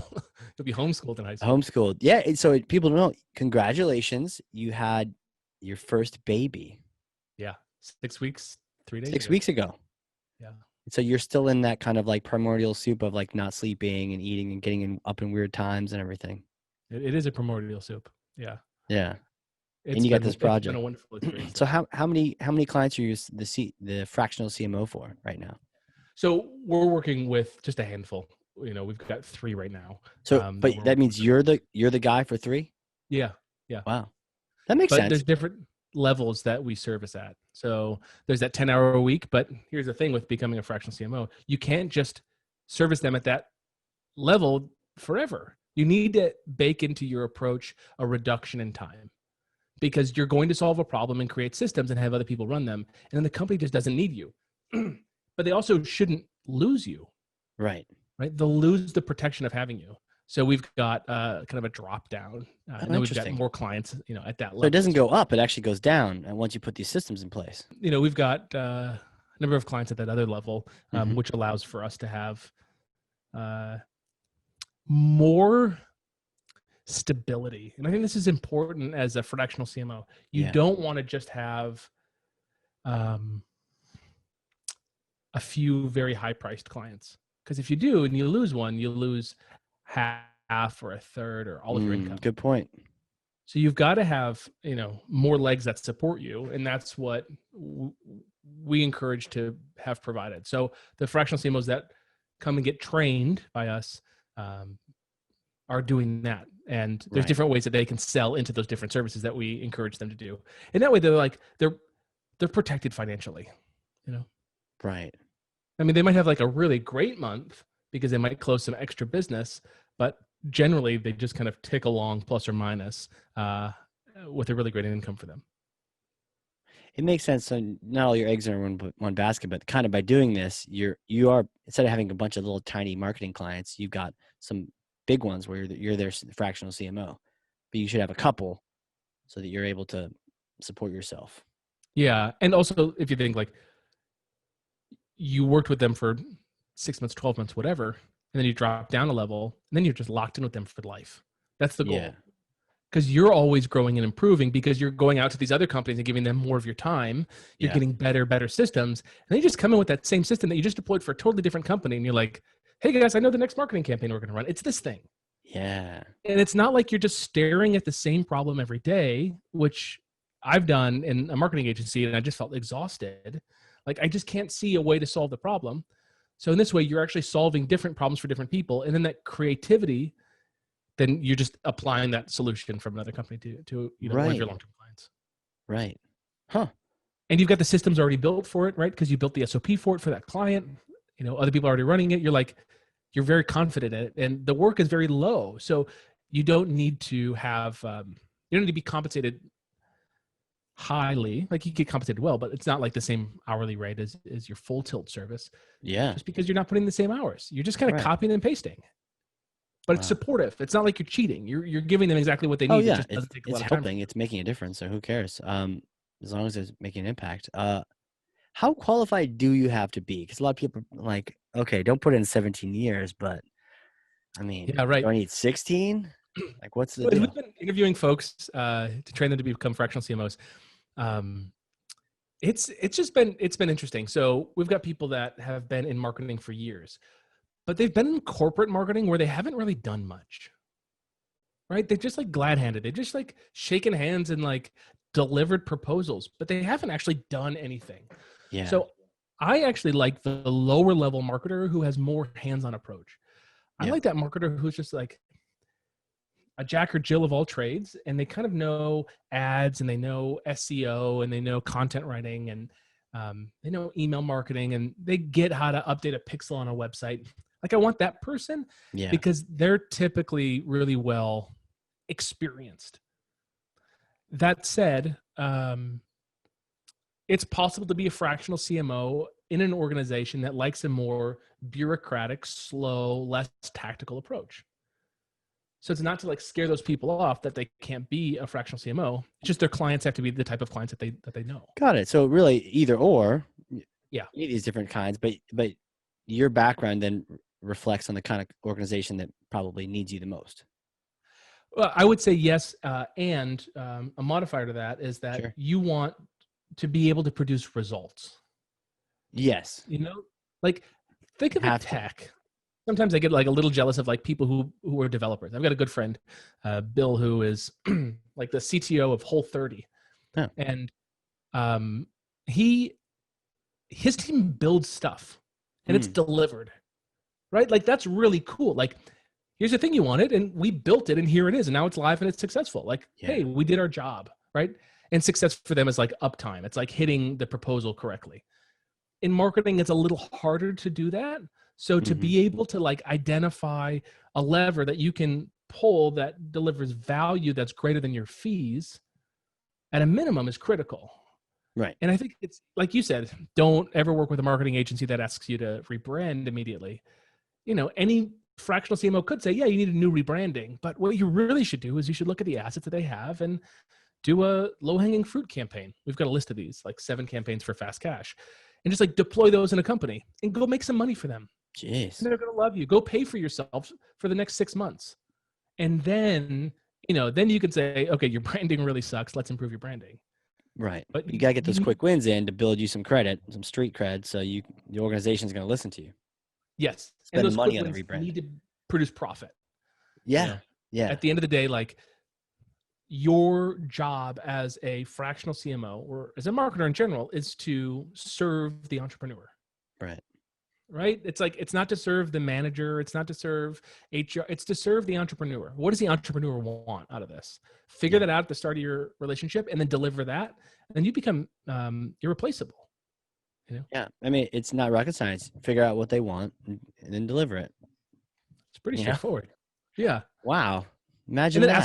He'll be homeschooled in high school. Homeschooled. Yeah. So people don't know. Congratulations. You had your first baby Yeah, 6 weeks, 3 days 6 ago. weeks ago. Yeah. So you're still in that kind of like primordial soup of like not sleeping and eating and getting up in weird times and everything. It is a primordial soup. Yeah. Yeah. And It's you got this been project. a wonderful experience. So how many clients are you the fractional CMO for right now? So we're working with just a handful. We've got 3 right now. So, but we're that working means with. you're the guy for 3? Yeah. Yeah. Wow. That makes But there's sense. different levels that we service at. So there's that 10-hour a week, but here's the thing with becoming a fractional CMO, you can't just service them at that level forever. You need to bake into your approach a reduction in time, because you're going to solve a problem and create systems and have other people run them. And then the company just doesn't need you. But they also shouldn't lose you, Right. right? They'll lose the protection of having you. So we've got kind of a drop down, and then we've got Interesting. more clients, at that level. So it doesn't go up; it actually goes down. And once you put these systems in place, We've got a number of clients at that other level, Mhm. which allows for us to have more stability. And I think this is important as a fractional CMO. You Yeah. don't want to just have a few very high priced clients, because if you do and you lose one, you lose half or a third or all of your income. Good point. So you've got to have, more legs that support you. And that's what we encourage to have provided. So the fractional CMOs that come and get trained by us are doing that. And there's Right. different ways that they can sell into those different services that we encourage them to do. And that way they're protected financially, Right. I mean, they might have like a really great month because they might close some extra business, but generally they just kind of tick along plus or minus with a really great income for them. It makes sense. So not all your eggs are in one basket, but kind of by doing this, you are, instead of having a bunch of little tiny marketing clients, you've got some big ones where you're their fractional CMO, but you should have a couple so that you're able to support yourself. Yeah. And also, if you think like you worked with them for 6 months, 12 months, whatever, and then you drop down a level, and then you're just locked in with them for life. That's the goal. Yeah. Because you're always growing and improving, because you're going out to these other companies and giving them more of your time. You're getting better systems. And they just come in with that same system that you just deployed for a totally different company. And you're like, hey guys, I know the next marketing campaign we're going to run. It's this thing. Yeah. And it's not like you're just staring at the same problem every day, which I've done in a marketing agency, and I just felt exhausted. Like, I just can't see a way to solve the problem. So in this way, you're actually solving different problems for different people. And then that creativity, then you're just applying that solution from another company to one of your long-term clients. Right. Huh. And you've got the systems already built for it, right? Because you built the SOP for it for that client. Other people are already running it. You're very confident in it, and the work is very low. So you don't need to have, you don't need to be compensated highly. Like, you get compensated well, but it's not like the same hourly rate as your full tilt service. Yeah. Just because you're not putting in the same hours. You're just kind of copying and pasting. But it's supportive. It's not like you're cheating. You're giving them exactly what they need. Oh, yeah. It just doesn't take a lot of helping. time. It's making a difference. So who cares? As long as it's making an impact. How qualified do you have to be? Because a lot of people are like, okay, don't put in 17 years, but I mean, Yeah, right. do I need 16? Like, what's the Well, deal? we've been interviewing folks to train them to become fractional CMOs. It's been interesting. So we've got people that have been in marketing for years, but they've been in corporate marketing where they haven't really done much. Right? They're just like glad-handed. They've just like shaken hands and like delivered proposals, but they haven't actually done anything. Yeah. So I actually like the lower level marketer who has more hands-on approach. I like that marketer who's just like a Jack or Jill of all trades, and they kind of know ads, and they know SEO, and they know content writing, and they know email marketing, and they get how to update a pixel on a website. Like, I want that person because they're typically really well experienced. That said, it's possible to be a fractional CMO in an organization that likes a more bureaucratic, slow, less tactical approach. So it's not to like scare those people off that they can't be a fractional CMO. It's just their clients have to be the type of clients that they know. Got it. So really either or, Yeah. these different kinds, but your background then reflects on the kind of organization that probably needs you the most. Well, I would say yes. And a modifier to that is that Sure. you want to be able to produce results. Yes. You know, like think of a Have to. tech. Sometimes I get like a little jealous of like people who are developers. I've got a good friend, Bill, who is like the CTO of Whole30, Oh. and his team builds stuff and it's delivered, right? Like that's really cool. Like here's the thing you wanted and we built it and here it is and now it's live and it's successful. Like, hey, we did our job, right? And success for them is like uptime. It's like hitting the proposal correctly. In marketing, it's a little harder to do that. So to be able to like identify a lever that you can pull that delivers value that's greater than your fees at a minimum is critical. Right. And I think it's like you said, don't ever work with a marketing agency that asks you to rebrand immediately. You know, any fractional CMO could say, yeah, you need a new rebranding. But what you really should do is you should look at the assets that they have and do a low-hanging fruit campaign. We've got a list of these, like 7 campaigns for fast cash. And just like deploy those in a company and go make some money for them. Jeez. And they're going to love you. Go pay for yourself for the next 6 months. And then, you know, then you could say, okay, your branding really sucks. Let's improve your branding. Right. But You got to get those quick wins in to build you some credit, some street cred. So the organization's going to listen to you. Yes. Spend and those money quick on a wins rebrand. need to produce profit. Yeah. You know? Yeah. At the end of the day, like your job as a fractional CMO or as a marketer in general is to serve the entrepreneur. Right. Right? It's like, it's not to serve the manager. It's not to serve HR. It's to serve the entrepreneur. What does the entrepreneur want out of this? Figure that out at the start of your relationship and then deliver that. And you become irreplaceable. You know? Yeah. I mean, it's not rocket science. Figure out what they want and then deliver it. It's pretty straightforward. Yeah. Wow. Imagine and then that.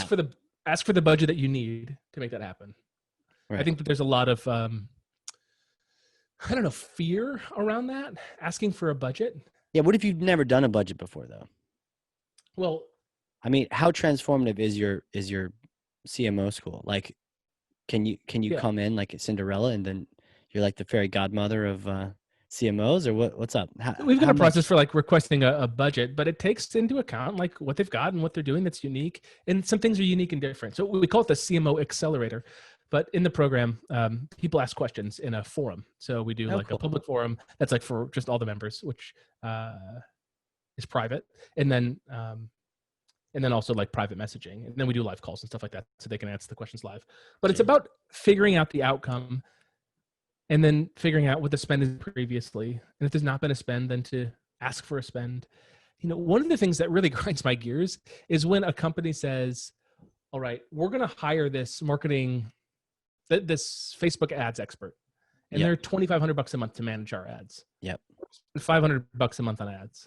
ask for the budget that you need to make that happen. Right. I think that there's a lot of, I don't know, fear around that, asking for a budget. Yeah. What if you've never done a budget before though? Well, I mean, how transformative is your CMO school? Like, can you come in like a Cinderella and then you're like the fairy godmother of CMOs or what's up? We've got a process for like requesting a budget, but it takes into account like what they've got and what they're doing that's unique. And some things are unique and different. So we call it the CMO Accelerator. But in the program, people ask questions in a forum. So we do a public forum that's like for just all the members, which is private. And then also like private messaging. And then we do live calls and stuff like that so they can answer the questions live. But it's about figuring out the outcome and then figuring out what the spend is previously. And if there's not been a spend, then to ask for a spend. You know, one of the things that really grinds my gears is when a company says, all right, we're going to hire this this Facebook ads expert, and they're $2,500 a month to manage our ads. Yep. $500 a month on ads.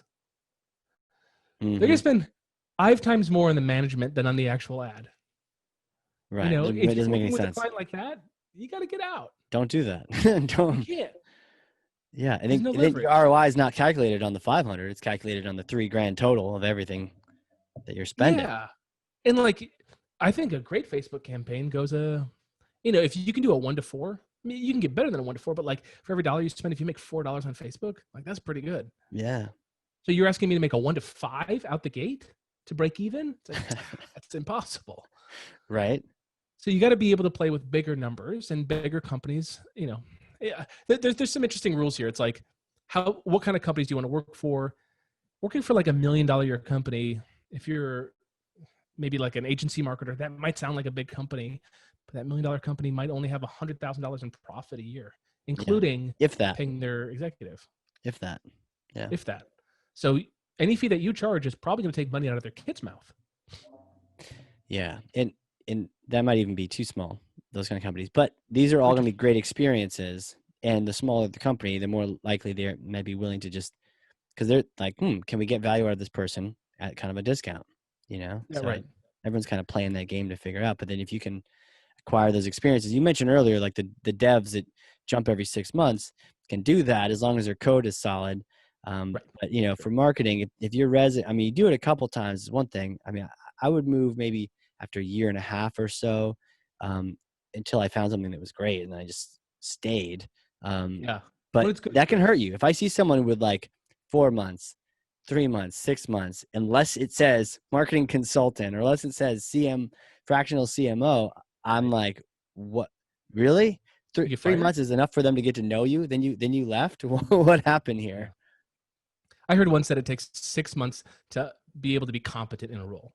They're going to spend 5 times more on the management than on the actual ad. Right. You know, it doesn't make any with sense. a client like that, you got to get out. Don't do that. You can't. Yeah. I think your ROI is not calculated on the 500. It's calculated on the $3,000 total of everything that you're spending. Yeah. And like, I think a great Facebook campaign goes if you can do a 1 to 4, I mean, you can get better than a 1 to 4, but like for every dollar you spend, if you make $4 on Facebook, like that's pretty good. Yeah. So you're asking me to make a 1 to 5 out the gate to break even? It's like, that's impossible. Right. So you got to be able to play with bigger numbers and bigger companies. You know, there's some interesting rules here. It's like, what kind of companies do you want to work for? Working for like $1 million a year company, if you're maybe like an agency marketer, that might sound like a big company, but that $1 million company might only have $100,000 in profit a year, including if that paying their executive. If that. Yeah. If that. So any fee that you charge is probably going to take money out of their kid's mouth. Yeah. And that might even be too small, those kind of companies. But these are all going to be great experiences. And the smaller the company, the more likely they may be willing to just, because they're like, can we get value out of this person at kind of a discount? You know? Yeah, so right. Everyone's kind of playing that game to figure out. But then if you can acquire those experiences, you mentioned earlier, like the devs that jump every 6 months can do that as long as their code is solid. But for marketing, if your you do it a couple times is one thing. I mean, I would move maybe after a year and a half or so, um, until I found something that was great, and I just stayed. Um, Yeah. When but it's good, it's that can good. hurt you. If I see someone with like 4 months, 3 months, 6 months, unless it says marketing consultant or unless it says fractional CMO, I'm Right. like, what? Really? You get Three fired? months is enough for them to get to know you? Then you left? What happened Yeah. here? I heard once that it takes 6 months to be able to be competent in a role.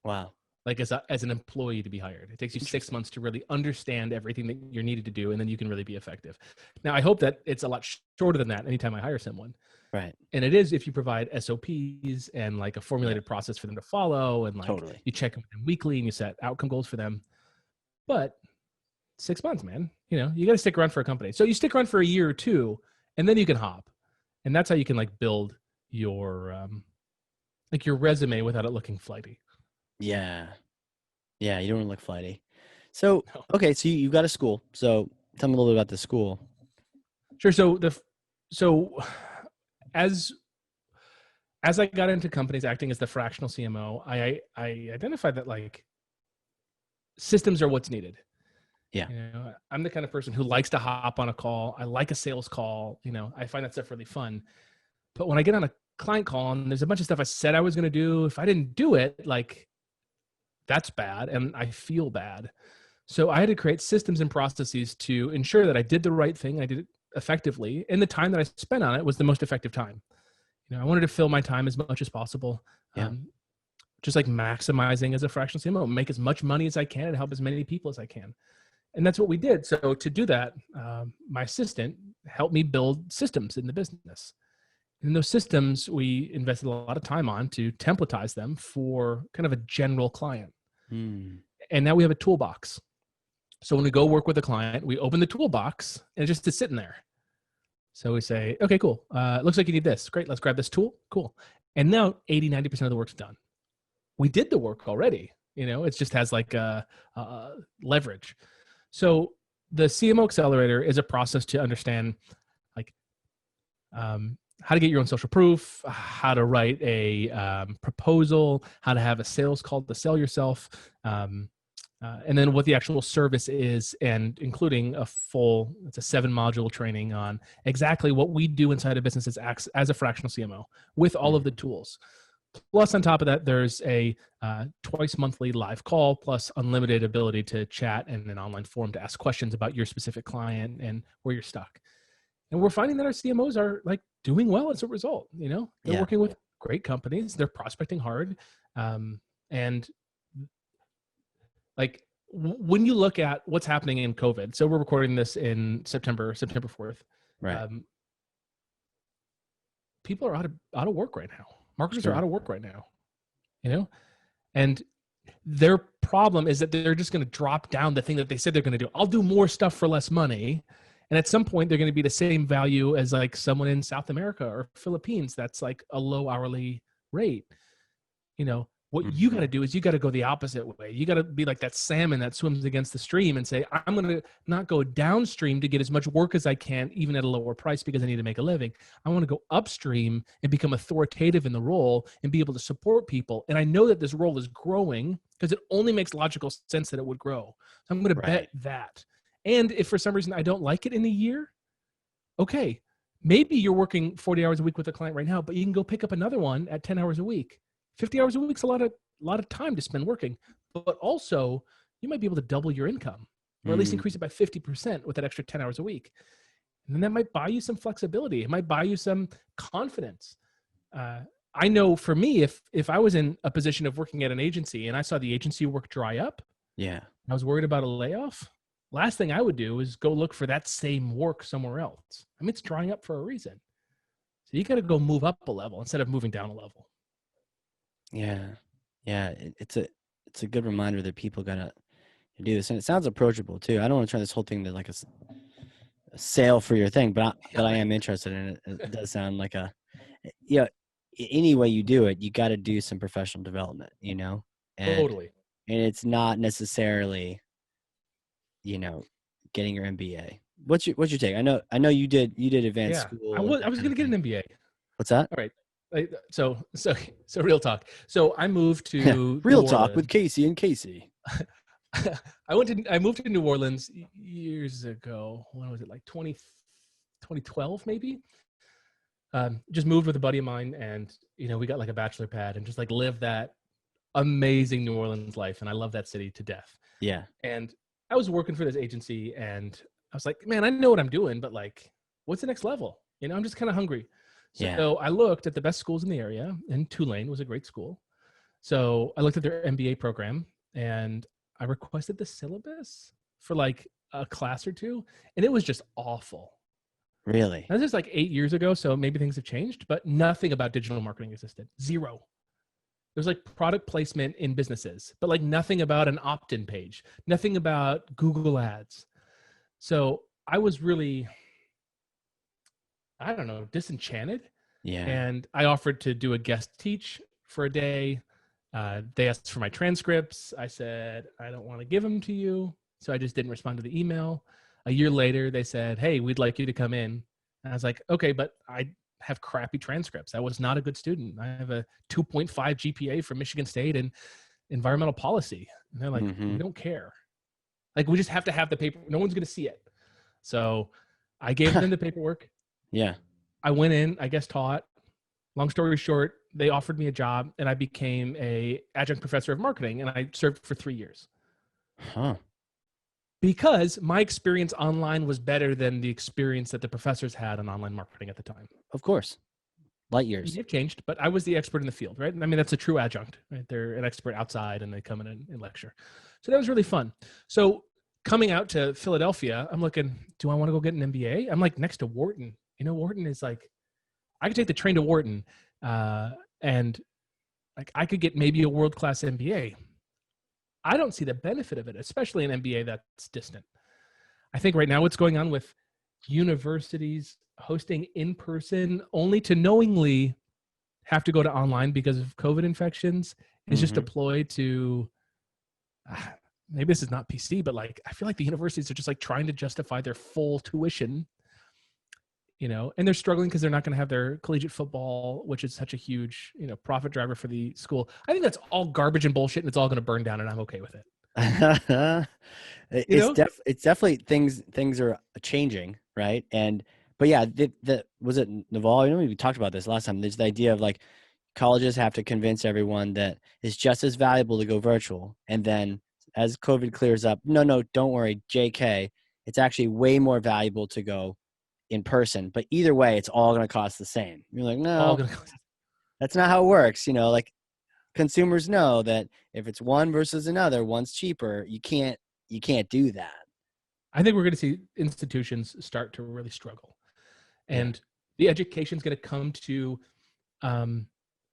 Wow. Like as an employee to be hired. It takes you 6 Interesting. months to really understand everything that you're needed to do, and then you can really be effective. Now, I hope that it's a lot shorter than that anytime I hire someone. Right. And it is if you provide SOPs and like a Yeah, formulated process for them to follow, and like totally. you check in with them weekly and you set outcome goals for them. But 6 months, man, you got to stick around for a company. So you stick around for a year or two, and then you can hop. And that's how you can like build your resume without it looking flighty. Yeah. Yeah, you don't want to look flighty. So, No. okay, so you got a school. So tell me a little bit about the school. Sure. So as I got into companies acting as the fractional CMO, I identified that like systems are what's needed. Yeah. I'm the kind of person who likes to hop on a call. I like a sales call. I find that stuff really fun. But when I get on a client call and there's a bunch of stuff I said I was going to do, if I didn't do it, like that's bad and I feel bad. So I had to create systems and processes to ensure that I did the right thing. I did it effectively. And the time that I spent on it was the most effective time. I wanted to fill my time as much as possible. Yeah. Just like maximizing as a fractional CMO, make as much money as I can and help as many people as I can. And that's what we did. So to do that, my assistant helped me build systems in the business. And in those systems, we invested a lot of time on to templatize them for kind of a general client. Hmm. And now we have a toolbox. So when we go work with a client, we open the toolbox and it just is sitting there. So we say, okay, cool. It looks like you need this. Great. Let's grab this tool. Cool. And now 80-90% of the work's done. We did the work already. It just has like a leverage. So the CMO Accelerator is a process to understand like how to get your own social proof, how to write a proposal, how to have a sales call to sell yourself, and then what the actual service is, and including it's a 7-module training on exactly what we do inside a business as a fractional CMO with all of the tools. Plus, on top of that, there's a twice monthly live call, plus unlimited ability to chat and an online forum to ask questions about your specific client and where you're stuck. And we're finding that our CMOs are like doing well as a result. They're Yeah. working with great companies, they're prospecting hard, and like when you look at what's happening in COVID, so we're recording this in September 4th. Right. People are out of work right now. Marketers are Sure. out of work right now, and their problem is that they're just going to drop down the thing that they said they're going to do. I'll do more stuff for less money. And at some point, they're going to be the same value as like someone in South America or Philippines. That's like a low hourly rate. What you got to do is you got to go the opposite way. You got to be like that salmon that swims against the stream and say, I'm going to not go downstream to get as much work as I can, even at a lower price because I need to make a living. I want to go upstream and become authoritative in the role and be able to support people. And I know that this role is growing because it only makes logical sense that it would grow. So I'm going to bet that. And if for some reason I don't like it in a year, okay, maybe you're working 40 hours a week with a client right now, but you can go pick up another one at 10 hours a week. 50 hours a week is a lot of time to spend working, but also you might be able to double your income or at least increase it by 50% with that extra 10 hours a week. And then that might buy you some flexibility. It might buy you some confidence. I know for me, if I was in a position of working at an agency and I saw the agency work dry up, Yeah. I was worried about a layoff. Last thing I would do is go look for that same work somewhere else. I mean, it's drying up for a reason. So you got to go move up a level instead of moving down a level. Yeah. Yeah. It's a good reminder that people gotta do this, and it sounds approachable too. I don't want to turn this whole thing to like a sale for your thing, but I am interested in it. It does sound like any way you do it, you got to do some professional development, and Totally. it's not necessarily, getting your MBA. What's your take? I know you did advanced Yeah. I school and was that going kind to of get thing. an MBA. What's that? All right. So real talk. So I moved to New Real talk with Orleans. Casey and Casey. I moved to New Orleans years ago. When was it? Like 2012 maybe. Just moved with a buddy of mine, and we got like a bachelor pad and just like lived that amazing New Orleans life. And I love that city to death. Yeah. And I was working for this agency, and I was like, man, I know what I'm doing, but like, what's the next level? I'm just kind of hungry. Yeah. So I looked at the best schools in the area, and Tulane was a great school. So I looked at their MBA program, and I requested the syllabus for like a class or two, and it was just awful. Really? This is like 8 years ago, so maybe things have changed, but nothing about digital marketing existed. Zero. There's like product placement in businesses, but like nothing about an opt-in page, nothing about Google Ads. So I was really, I don't know, disenchanted. Yeah. And I offered to do a guest teach for a day. They asked for my transcripts. I said, I don't want to give them to you. So I just didn't respond to the email. A year later, they said, hey, we'd like you to come in. And I was like, okay, but I have crappy transcripts. I was not a good student. I have a 2.5 GPA from Michigan State in environmental policy. And they're like, we don't care. Like, we just have to have the paper. No one's going to see it. So I gave them the paperwork. Yeah. I went in, I guess taught. Long story short, they offered me a job, and I became a adjunct professor of marketing, and I served for 3 years. Huh. Because my experience online was better than the experience that the professors had on online marketing at the time. Of course. Light years. They've changed, but I was the expert in the field, right? I mean, that's a true adjunct, right? They're an expert outside, and they come in and lecture. So that was really fun. So coming out to Philadelphia, I'm looking, do I want to go get an MBA? I'm like next to Wharton. Wharton is like, I could take the train to Wharton, and like I could get maybe a world-class MBA. I don't see the benefit of it, especially an MBA that's distant. I think right now what's going on with universities hosting in person only to knowingly have to go to online because of COVID infections is just a ploy to, maybe this is not PC, but like, I feel like the universities are just like trying to justify their full tuition, and they're struggling because they're not going to have their collegiate football, which is such a huge, profit driver for the school. I think that's all garbage and bullshit, and it's all going to burn down, and I'm okay with it. It's definitely things are changing, right? But yeah, was it Naval? We talked about this last time. There's the idea of like colleges have to convince everyone that it's just as valuable to go virtual, and then as COVID clears up, no, don't worry, JK, it's actually way more valuable to go in person, but either way, it's all going to cost the same. You're like, no, that's not how it works. Like consumers know that if it's one versus another, one's cheaper. You can't do that. I think we're going to see institutions start to really struggle, and the education is going to come to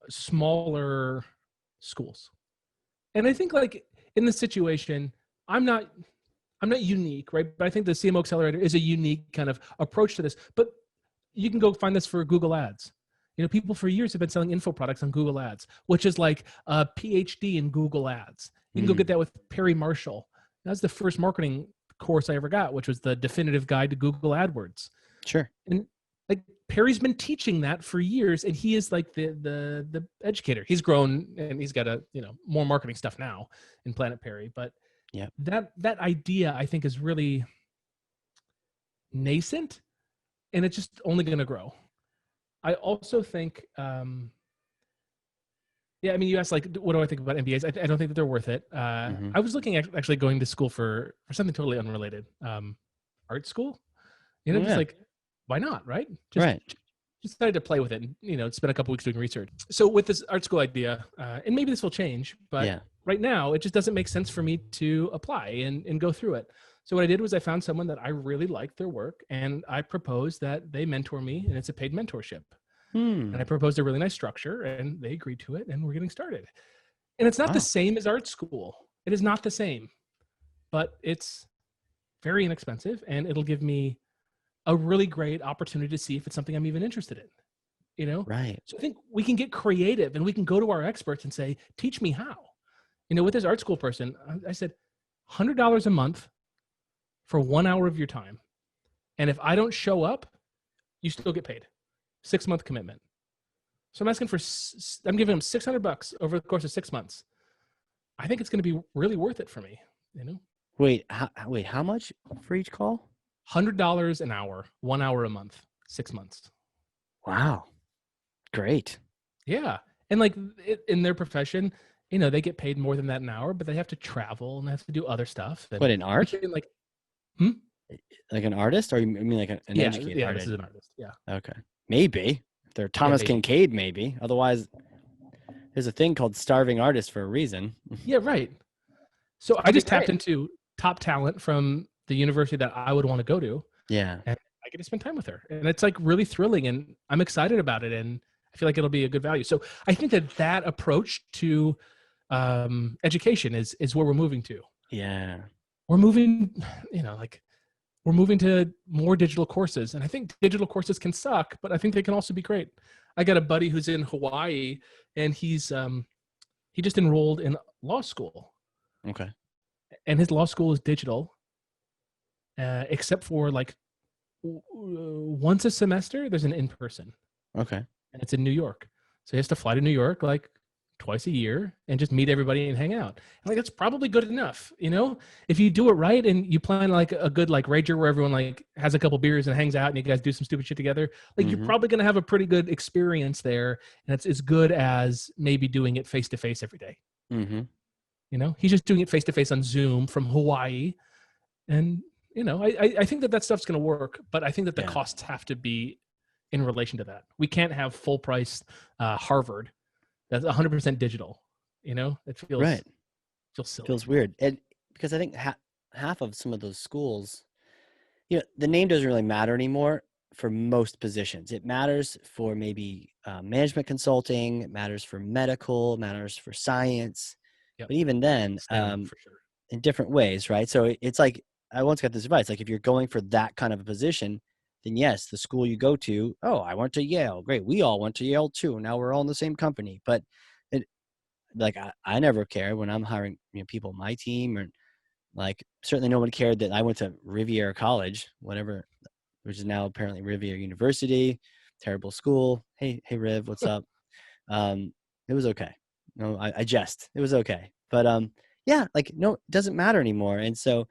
smaller schools. And I think like in this situation, I'm not unique, right? But I think the CMO Accelerator is a unique kind of approach to this. But you can go find this for Google Ads. People for years have been selling info products on Google Ads, which is like a PhD in Google Ads. You can go get that with Perry Marshall. That's the first marketing course I ever got, which was the definitive guide to Google AdWords. Sure. And like Perry's been teaching that for years, and he is like the educator. He's grown, and he's got more marketing stuff now in Planet Perry, but yeah, that idea I think is really nascent, and it's just only going to grow. I also think, you asked like, what do I think about MBAs? I don't think that they're worth it. I was looking at actually going to school for something totally unrelated, art school. Just like, why not, right? Just decided to play with it and, spend a couple weeks doing research. So with this art school idea, and maybe this will change, but right now it just doesn't make sense for me to apply and go through it. So what I did was I found someone that I really liked their work, and I proposed that they mentor me, and it's a paid mentorship. And I proposed a really nice structure, and they agreed to it, and we're getting started. And it's not the same as art school. It is not the same, but it's very inexpensive, and it'll give me a really great opportunity to see if it's something I'm even interested in, Right. So I think we can get creative, and we can go to our experts and say, teach me how. With this art school person, I said $100 a month for 1 hour of your time. And if I don't show up, you still get paid. 6-month commitment. So I'm asking for, I'm giving him $600 over the course of 6 months. I think it's going to be really worth it for me. You know, Wait, how much for each call? $100 an hour, 1 hour a month, 6 months. Wow. Great. Yeah. And like in their profession, you know, they get paid more than that an hour, but they have to travel and they have to do other stuff. And What, an art? like, Like an artist? Or you mean like an yeah, educated yeah, this artist? is an artist. Yeah. Okay. Maybe. If they're Yeah, Thomas maybe. Kincaid, maybe. Otherwise, there's a thing called starving artist for a reason. Yeah, right. So I That'd be just tapped great. into top talent from the university that I would want to go to, Yeah. and I get to spend time with her. And it's like really thrilling, and I'm excited about it. And I feel like it'll be a good value. So I think that approach to education is where we're moving to. Yeah. We're moving, you know, like we're moving to more digital courses. And I think digital courses can suck, but I think they can also be great. I got a buddy who's in Hawaii, and he just enrolled in law school, Okay. and his law school is digital, except for like once a semester there's an in-person, Okay. and it's in New York. So he has to fly to New York like twice a year and just meet everybody and hang out. And like that's probably good enough, you know, if you do it right and you plan like a good like rager where everyone like has a couple beers and hangs out and you guys do some stupid shit together. Like you're probably going to have a pretty good experience there, and it's as good as maybe doing it face to face every day. Mm-hmm. You know, he's just doing it face to face on Zoom from Hawaii. And, you know, I think that stuff's going to work, but I think that the costs have to be in relation to that. We can't have full price Harvard that's 100% digital. You know, it feels silly. Feels weird. And because I think half of some of those schools, you know, the name doesn't really matter anymore for most positions. It matters for maybe management consulting, it matters for medical, it matters for science. Yep. But even then, For sure. in different ways, right? So it's like, I once got this advice, like if you're going for that kind of a position, then yes, the school you go to, oh, I went to Yale. Great. We all went to Yale too. Now we're all in the same company. But it, like, I never care when I'm hiring, you know, people on my team, or like certainly no one cared that I went to Riviera College, whatever, which is now apparently Riviera University, terrible school. Hey, Riv, what's up? It was okay. No, I jest. It was okay. But yeah, like, no, it doesn't matter anymore. And so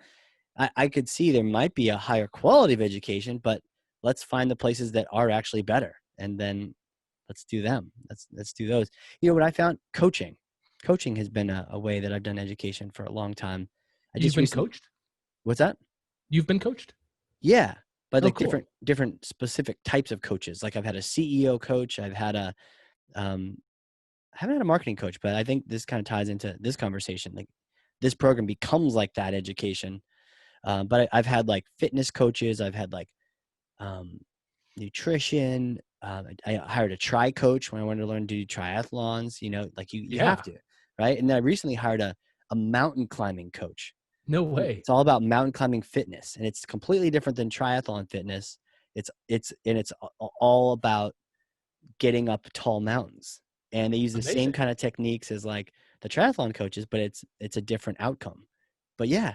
I could see there might be a higher quality of education, but let's find the places that are actually better, and then let's do them. Let's do those. You know what I found? Coaching has been a way that I've done education for a long time. You've been coached? What's that? You've been coached? Yeah, but like cool. different specific types of coaches. Like I've had a CEO coach. I've had I haven't had a marketing coach, but I think this kind of ties into this conversation. Like this program becomes like that education. But I've had like fitness coaches. I've had like nutrition. I hired a tri coach when I wanted to learn to do triathlons. You know, like you have to, right? And then I recently hired a mountain climbing coach. No way. It's all about mountain climbing fitness, and it's completely different than triathlon fitness. It's all about getting up tall mountains, and they use the same kind of techniques as like the triathlon coaches, but it's a different outcome. But yeah,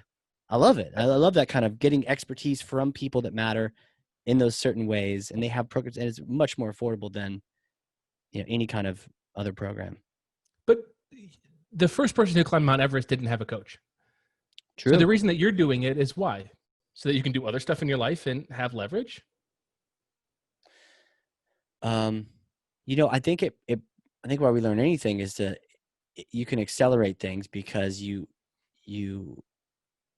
I love it. I love that kind of getting expertise from people that matter in those certain ways, and they have programs, and it's much more affordable than, you know, any kind of other program. But the first person who climbed Mount Everest didn't have a coach. True. So the reason that you're doing it is why? So that you can do other stuff in your life and have leverage? You know, I think I think why we learn anything is you can accelerate things because you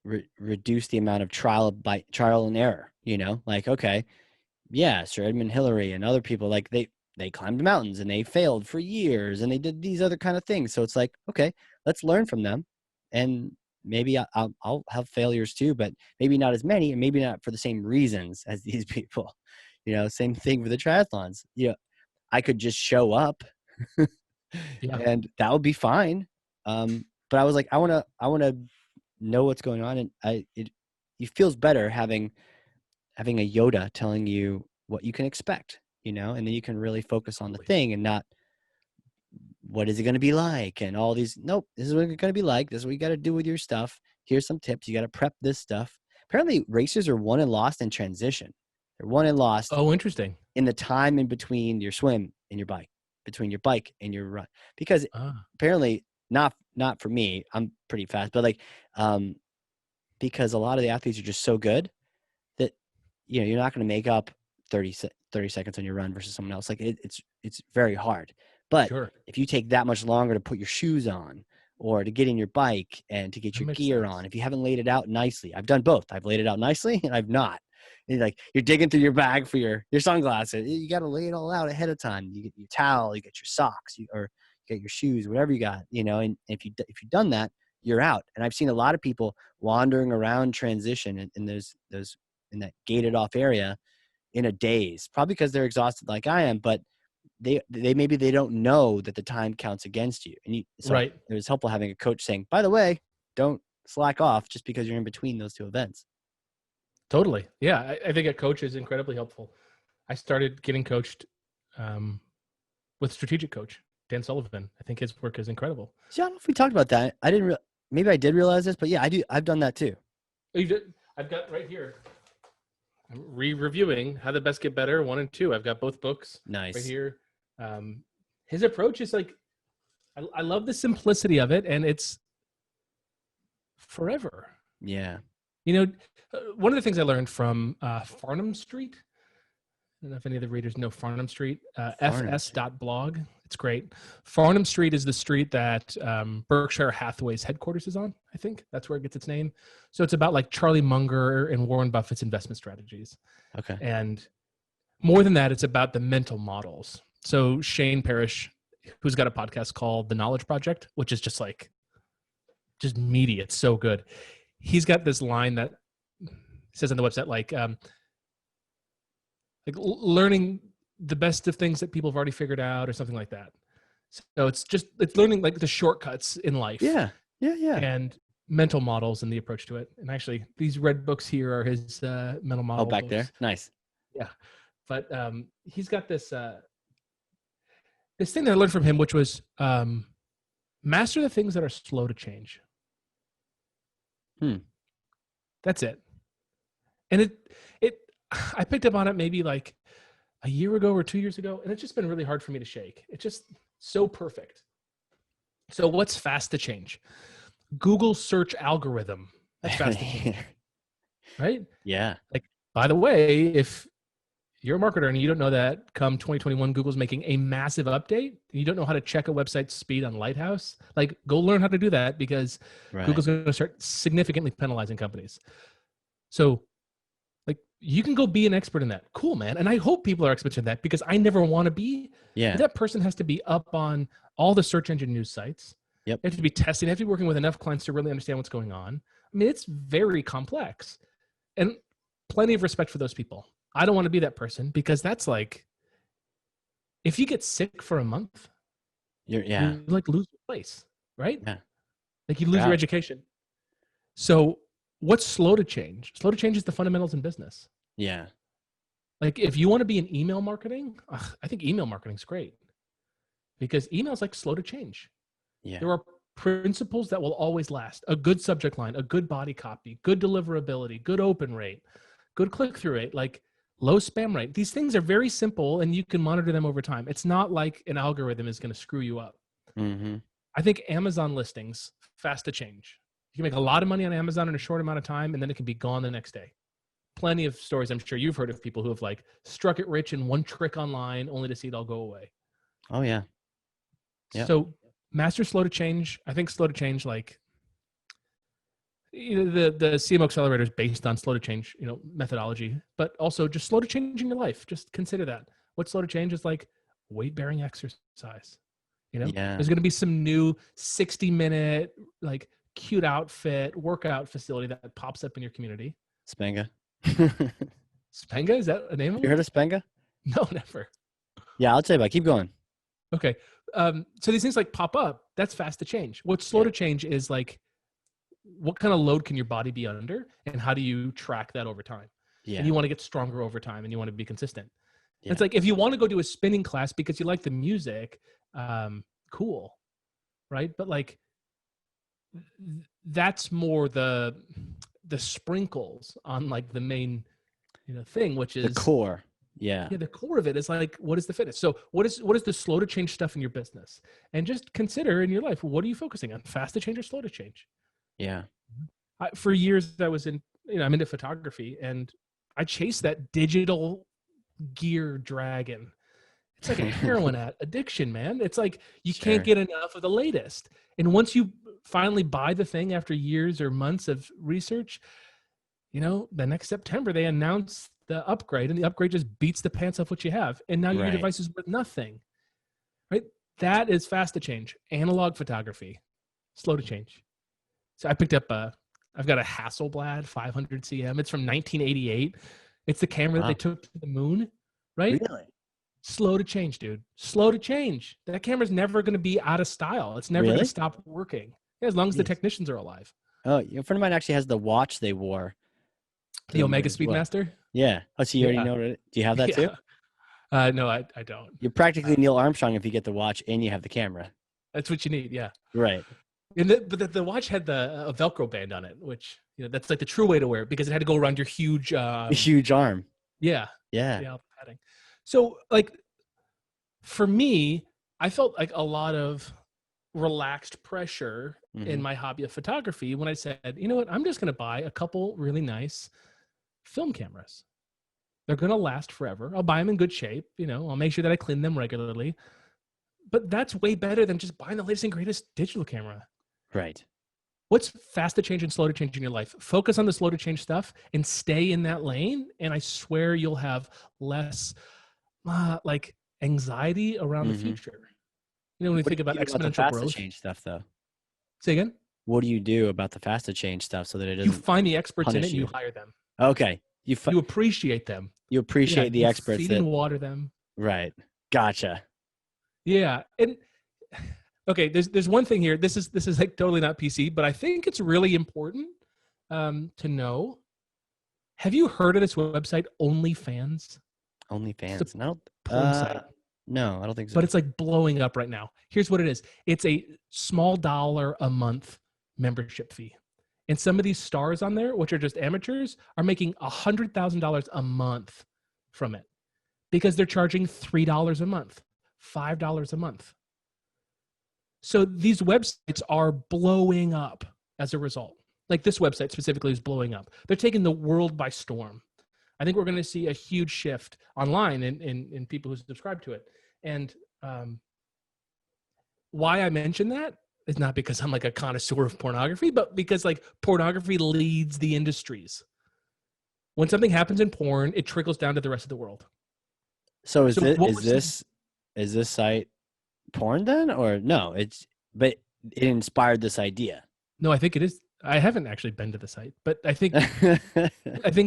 reduce the amount of trial and error, you know, like, okay, yeah, Sir Edmund Hillary and other people, like they climbed mountains and they failed for years and they did these other kind of things. So it's like, okay, let's learn from them, and maybe I'll have failures too, but maybe not as many, and maybe not for the same reasons as these people. You know, same thing for the triathlons. You know, I could just show up and that would be fine. But I was like, I want to know what's going on, and it feels better having a Yoda telling you what you can expect, you know, and then you can really focus on the thing and not what is it going to be like and all these. Nope, this is what it's going to be like. This is what you got to do with your stuff. Here's some tips. You got to prep this stuff. Apparently racers are won and lost in transition. They're won and lost. Oh, interesting. In the time in between your swim and your bike, between your bike and your run, because apparently not for me, I'm pretty fast, but like, because a lot of the athletes are just so good that, you know, you're not going to make up 30 seconds on your run versus someone else. Like it's very hard. But Sure. if you take that much longer to put your shoes on or to get in your bike and to get That your makes gear sense. on, if you haven't laid it out nicely, I've done both. I've laid it out nicely and I've not. And like you're digging through your bag for your sunglasses. You got to lay it all out ahead of time. You get your towel, you get your socks, or you get your shoes, whatever you got, you know, and if you've done that, you're out. And I've seen a lot of people wandering around transition in those in that gated off area in a daze, probably because they're exhausted like I am, but they maybe they don't know that the time counts against you. And so Right. it was helpful having a coach saying, by the way, don't slack off just because you're in between those two events. Totally. Yeah. I think a coach is incredibly helpful. I started getting coached with strategic coach, Dan Sullivan. I think his work is incredible. So I don't know if we talked about that. I didn't maybe I did realize this, but yeah, I do. I've done that too. Oh, you did? I've got right here. I'm reviewing How the Best Get Better 1 and 2. I've got both books Nice. right here. His approach is like, I love the simplicity of it, and it's forever. Yeah. You know, one of the things I learned from Farnham Street, I don't know if any of the readers know Farnham Street, fs.blog. It's great. Farnham Street is the street that Berkshire Hathaway's headquarters is on, I think. That's where it gets its name. So it's about like Charlie Munger and Warren Buffett's investment strategies. Okay. And more than that, it's about the mental models. So Shane Parrish, who's got a podcast called The Knowledge Project, which is just meaty. It's so good. He's got this line that says on the website, like learning the best of things that people have already figured out or something like that. So it's learning like the shortcuts in life. Yeah. And mental models and the approach to it. And actually these red books here are his mental model back books. there. Nice. Yeah. But he's got this this thing that I learned from him, which was master the things that are slow to change. That's it. And I picked up on it maybe like a year ago or 2 years ago, and it's just been really hard for me to shake. It's just so perfect. So what's fast to change? Google search algorithm. That's fast to change. Right? Yeah. Like, by the way, if you're a marketer and you don't know that come 2021, Google's making a massive update, you don't know how to check a website's speed on Lighthouse, like go learn how to do that, because Google's going to start significantly penalizing companies. So like you can go be an expert in that. Cool, man. And I hope people are experts in that, because I never want to be. Yeah. But that person has to be up on all the search engine news sites. Yep. They have to be testing. They have to be working with enough clients to really understand what's going on. I mean, it's very complex, and plenty of respect for those people. I don't want to be that person, because that's like, if you get sick for a month, you like lose your place, right? Yeah. Like you lose your education. So what's slow to change? Slow to change is the fundamentals in business. Yeah. Like if you want to be in email marketing, I think email marketing is great, because email is like slow to change. Yeah. There are principles that will always last. A good subject line, a good body copy, good deliverability, good open rate, good click-through rate, like low spam rate. These things are very simple, and you can monitor them over time. It's not like an algorithm is going to screw you up. Mm-hmm. I think Amazon listings, fast to change. You can make a lot of money on Amazon in a short amount of time, and then it can be gone the next day. Plenty of stories I'm sure you've heard of people who have like struck it rich in one trick online only to see it all go away. Oh yeah. Yep. So master slow to change. I think slow to change, like, you know, the CMO Accelerator is based on slow to change, you know, methodology, but also just slow to change in your life. Just consider that. What's slow to change is like weight bearing exercise. You know, there's going to be some new 60-minute, like cute outfit workout facility that pops up in your community. Spenga. Spenga? Is that a name? You heard of Spenga? No, never. Yeah, I'll tell you about it. Keep going. Okay. So these things like pop up, that's fast to change. What's slow to change is like, what kind of load can your body be under, and how do you track that over time? Yeah. And you want to get stronger over time, and you want to be consistent. Yeah. It's like, if you want to go do a spinning class because you like the music, cool. Right. But like, that's more the sprinkles on like the main, you know, thing, which is the core. Yeah. Yeah, the core of it is like, what is the fitness? So what is the slow to change stuff in your business? And just consider in your life, what are you focusing on? Fast to change or slow to change? Yeah. For years, I was I'm into photography, and I chased that digital gear dragon. It's like a heroin addiction, man. It's like you can't Sure. get enough of the latest. And once you finally buy the thing after years or months of research, the next September they announce the upgrade, and the upgrade just beats the pants off what you have. And now your Right. device is worth nothing, right? That is fast to change. Analog photography, slow to change. So I picked up I've got a Hasselblad 500 CM. It's from 1988. It's the camera that they Wow. took to the moon, right? Really? Slow to change, dude. Slow to change. That camera's never going to be out of style. It's never going to Really? stop working. Yeah, as long as the Jeez. technicians are alive. Oh, a friend of mine actually has the watch they wore to The the moon Omega as well. Speedmaster? Yeah. Oh, so you already Yeah. know it. Do you have that too? Yeah. No, I don't. You're practically Neil Armstrong if you get the watch and you have the camera. That's what you need. Yeah. Right. But the watch had a Velcro band on it, which, that's like the true way to wear it because it had to go around your huge, A huge arm. yeah. Yeah. Yeah. Padding. So like for me, I felt like a lot of relaxed pressure in Mhm. my hobby of photography when I said, you know what, I'm just going to buy a couple really nice film cameras. They're going to last forever. I'll buy them in good shape. I'll make sure that I clean them regularly. But that's way better than just buying the latest and greatest digital camera. Right. What's fast to change and slow to change in your life? Focus on the slow to change stuff and stay in that lane. And I swear you'll have less like anxiety around the Mhm. future. When we What do think about you do about the exponential fast to growth. change stuff though? Say again? What do you do about the fast to change stuff so that it You doesn't find the experts in it punish and you you? hire them. Okay. You appreciate them. You Yeah, appreciate the you experts feed that and water them. right. Gotcha. Yeah. And okay, there's one thing here. This is like totally not PC, but I think it's really important to know. Have you heard of this website, OnlyFans? It's a OnlyFans. No. porn site, No, I don't think but so. it's like blowing up right now. Here's what it is. It's a small dollar a month membership fee. And some of these stars on there, which are just amateurs, are making $100,000 a month from it because they're charging $3 a month, $5 a month. So these websites are blowing up as a result. Like this website specifically is blowing up. They're taking the world by storm. I think we're going to see a huge shift online in people who subscribe to it. And why I mention that is not because I'm like a connoisseur of pornography, but because like pornography leads the industries. When something happens in porn, it trickles down to the rest of the world. So So what we're seeing, is this site porn then or no? But it inspired this idea. no, I think it is. I haven't actually been to the site, but I think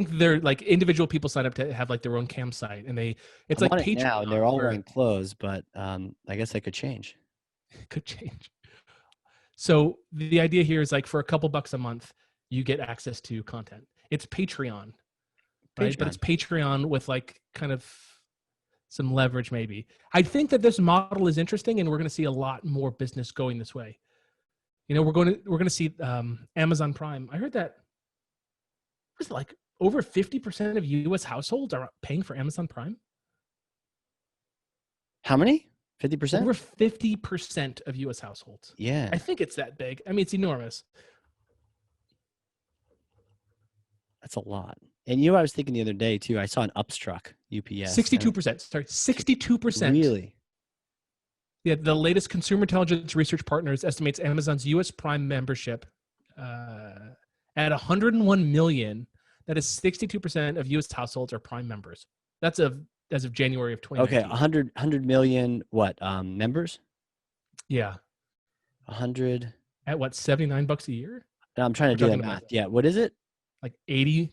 they're like individual people sign up to have like their own campsite, and it's I'm like on it now, and they're Patreon all where wearing clothes, but I guess that could change. it could change. So the idea here is like for a couple bucks a month, you get access to content. It's Patreon, right? But it's Patreon. Patreon with like kind of some leverage, maybe. I think that this model is interesting, and we're going to see a lot more business going this way. We're going to see Amazon Prime. I heard that was like over 50% of U.S. households are paying for Amazon Prime. How many? 50%? Over 50% of U.S. households. Yeah. I think it's that big. I mean, it's enormous. That's a lot. And I was thinking the other day too, I saw an Upstruck UPS. 62%. Sorry, 62%. Really? Yeah, the latest consumer intelligence research partners estimates Amazon's U.S. Prime membership at 101 million. That is 62% of U.S. households are Prime members. That's as of January of 2019. Okay, 100 million what? Members? Yeah. 100. At what, $79 a year? I'm trying to do that math. Yeah, what is it? Like $8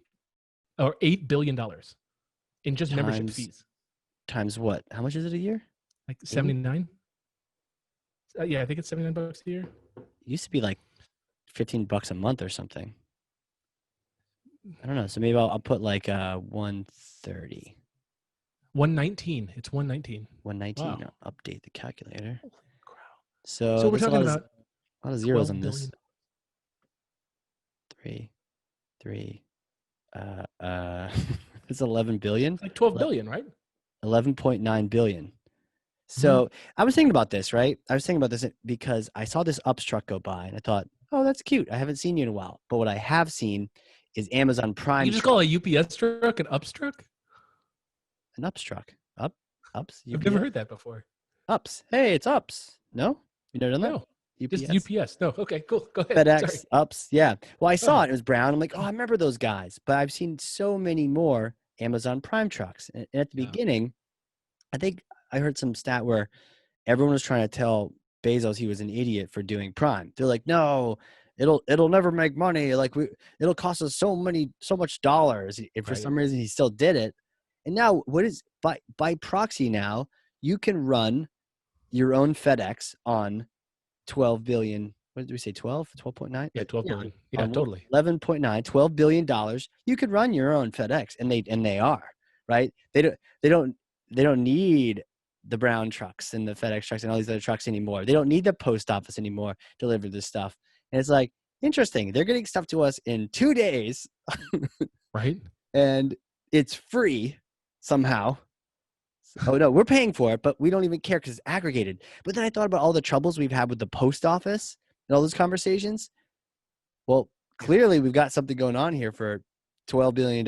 billion in just membership fees. Times what? How much is it a year? Like 79? Yeah, I think it's $79 a year. It used to be like $15 a month or something. I don't know. So maybe I'll put like 130. 119. It's 119. 119. Wow. I'll update the calculator. Holy crap. So we're talking about a lot of zeros on billion. this. 3. It's 11 billion. It's like 12 billion, right? 11.9 billion. Mhm. So I was thinking about this, right? I was thinking about this because I saw this UPS truck go by and I thought, oh, that's cute. I haven't seen you in a while. But what I have seen is Amazon Prime You just truck. call a UPS truck an UPS truck? An UPS truck. Ups, I've never UPS, heard that before. ups. Hey, it's ups. No, you never done that? No, just UPS, UPS. No, okay, cool. Go ahead. Sorry. FedEx, ups. Yeah. Well, I saw Oh, it. It was brown. I'm like, oh, I remember those guys. But I've seen so many more Amazon Prime trucks. And at the yeah, beginning, I think I heard some stat where everyone was trying to tell Bezos he was an idiot for doing Prime. They're like, no, it'll never make money. Like it'll cost us so much dollars. And for right. some reason, he still did it. And now, what is by proxy now? You can run your own FedEx on 12 billion. What did we say? 12, 12.9? Yeah, 12 Yeah, billion. Yeah, on totally. 11.9, $12 billion. You could run your own FedEx, and they are, right. They don't they don't need the brown trucks and the FedEx trucks and all these other trucks anymore. They don't need the post office anymore to deliver this stuff. And it's like, interesting. They're getting stuff to us in 2 days Right. and it's free somehow. Oh no, we're paying for it, but we don't even care because it's aggregated. But then I thought about all the troubles we've had with the post office and all those conversations. Well, Yeah. clearly we've got something going on here for $12 billion.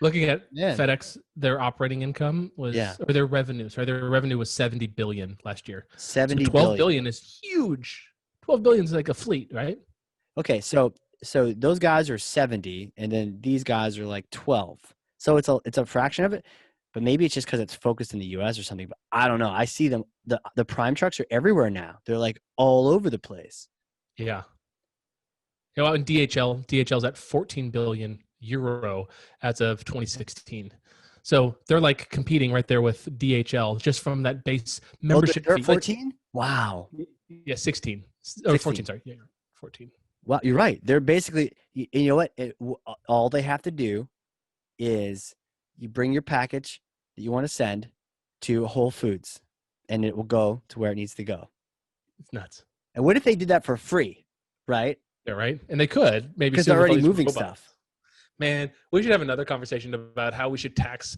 Looking at Man, FedEx, their operating income yeah, was, or their revenue, sorry, their revenue was 70 billion last year. So 70 12 billion. billion is huge. 12 billion is like a fleet, right? Okay, so those guys are 70, and then these guys are like 12. So it's a fraction of it, but maybe it's just because it's focused in the U.S. or something. But I don't know. I see them. The prime trucks are everywhere now. They're like all over the place. Yeah. You know, in DHL's at 14 billion euro as of 2016. So they're like competing right there with DHL just from that base Oh, membership they're at fee. Like, 14. Wow, yeah, 16 or 14. 16. Sorry, yeah, 14. Well, you're right. They're basically, you know what? All they have to do is you bring your package that you want to send to Whole Foods, and it will go to where it needs to go. It's nuts. And what if they did that for free, right? Yeah, right. And they could maybe Because they're soon with all already these moving robots. stuff. Man, we should have another conversation about how we should tax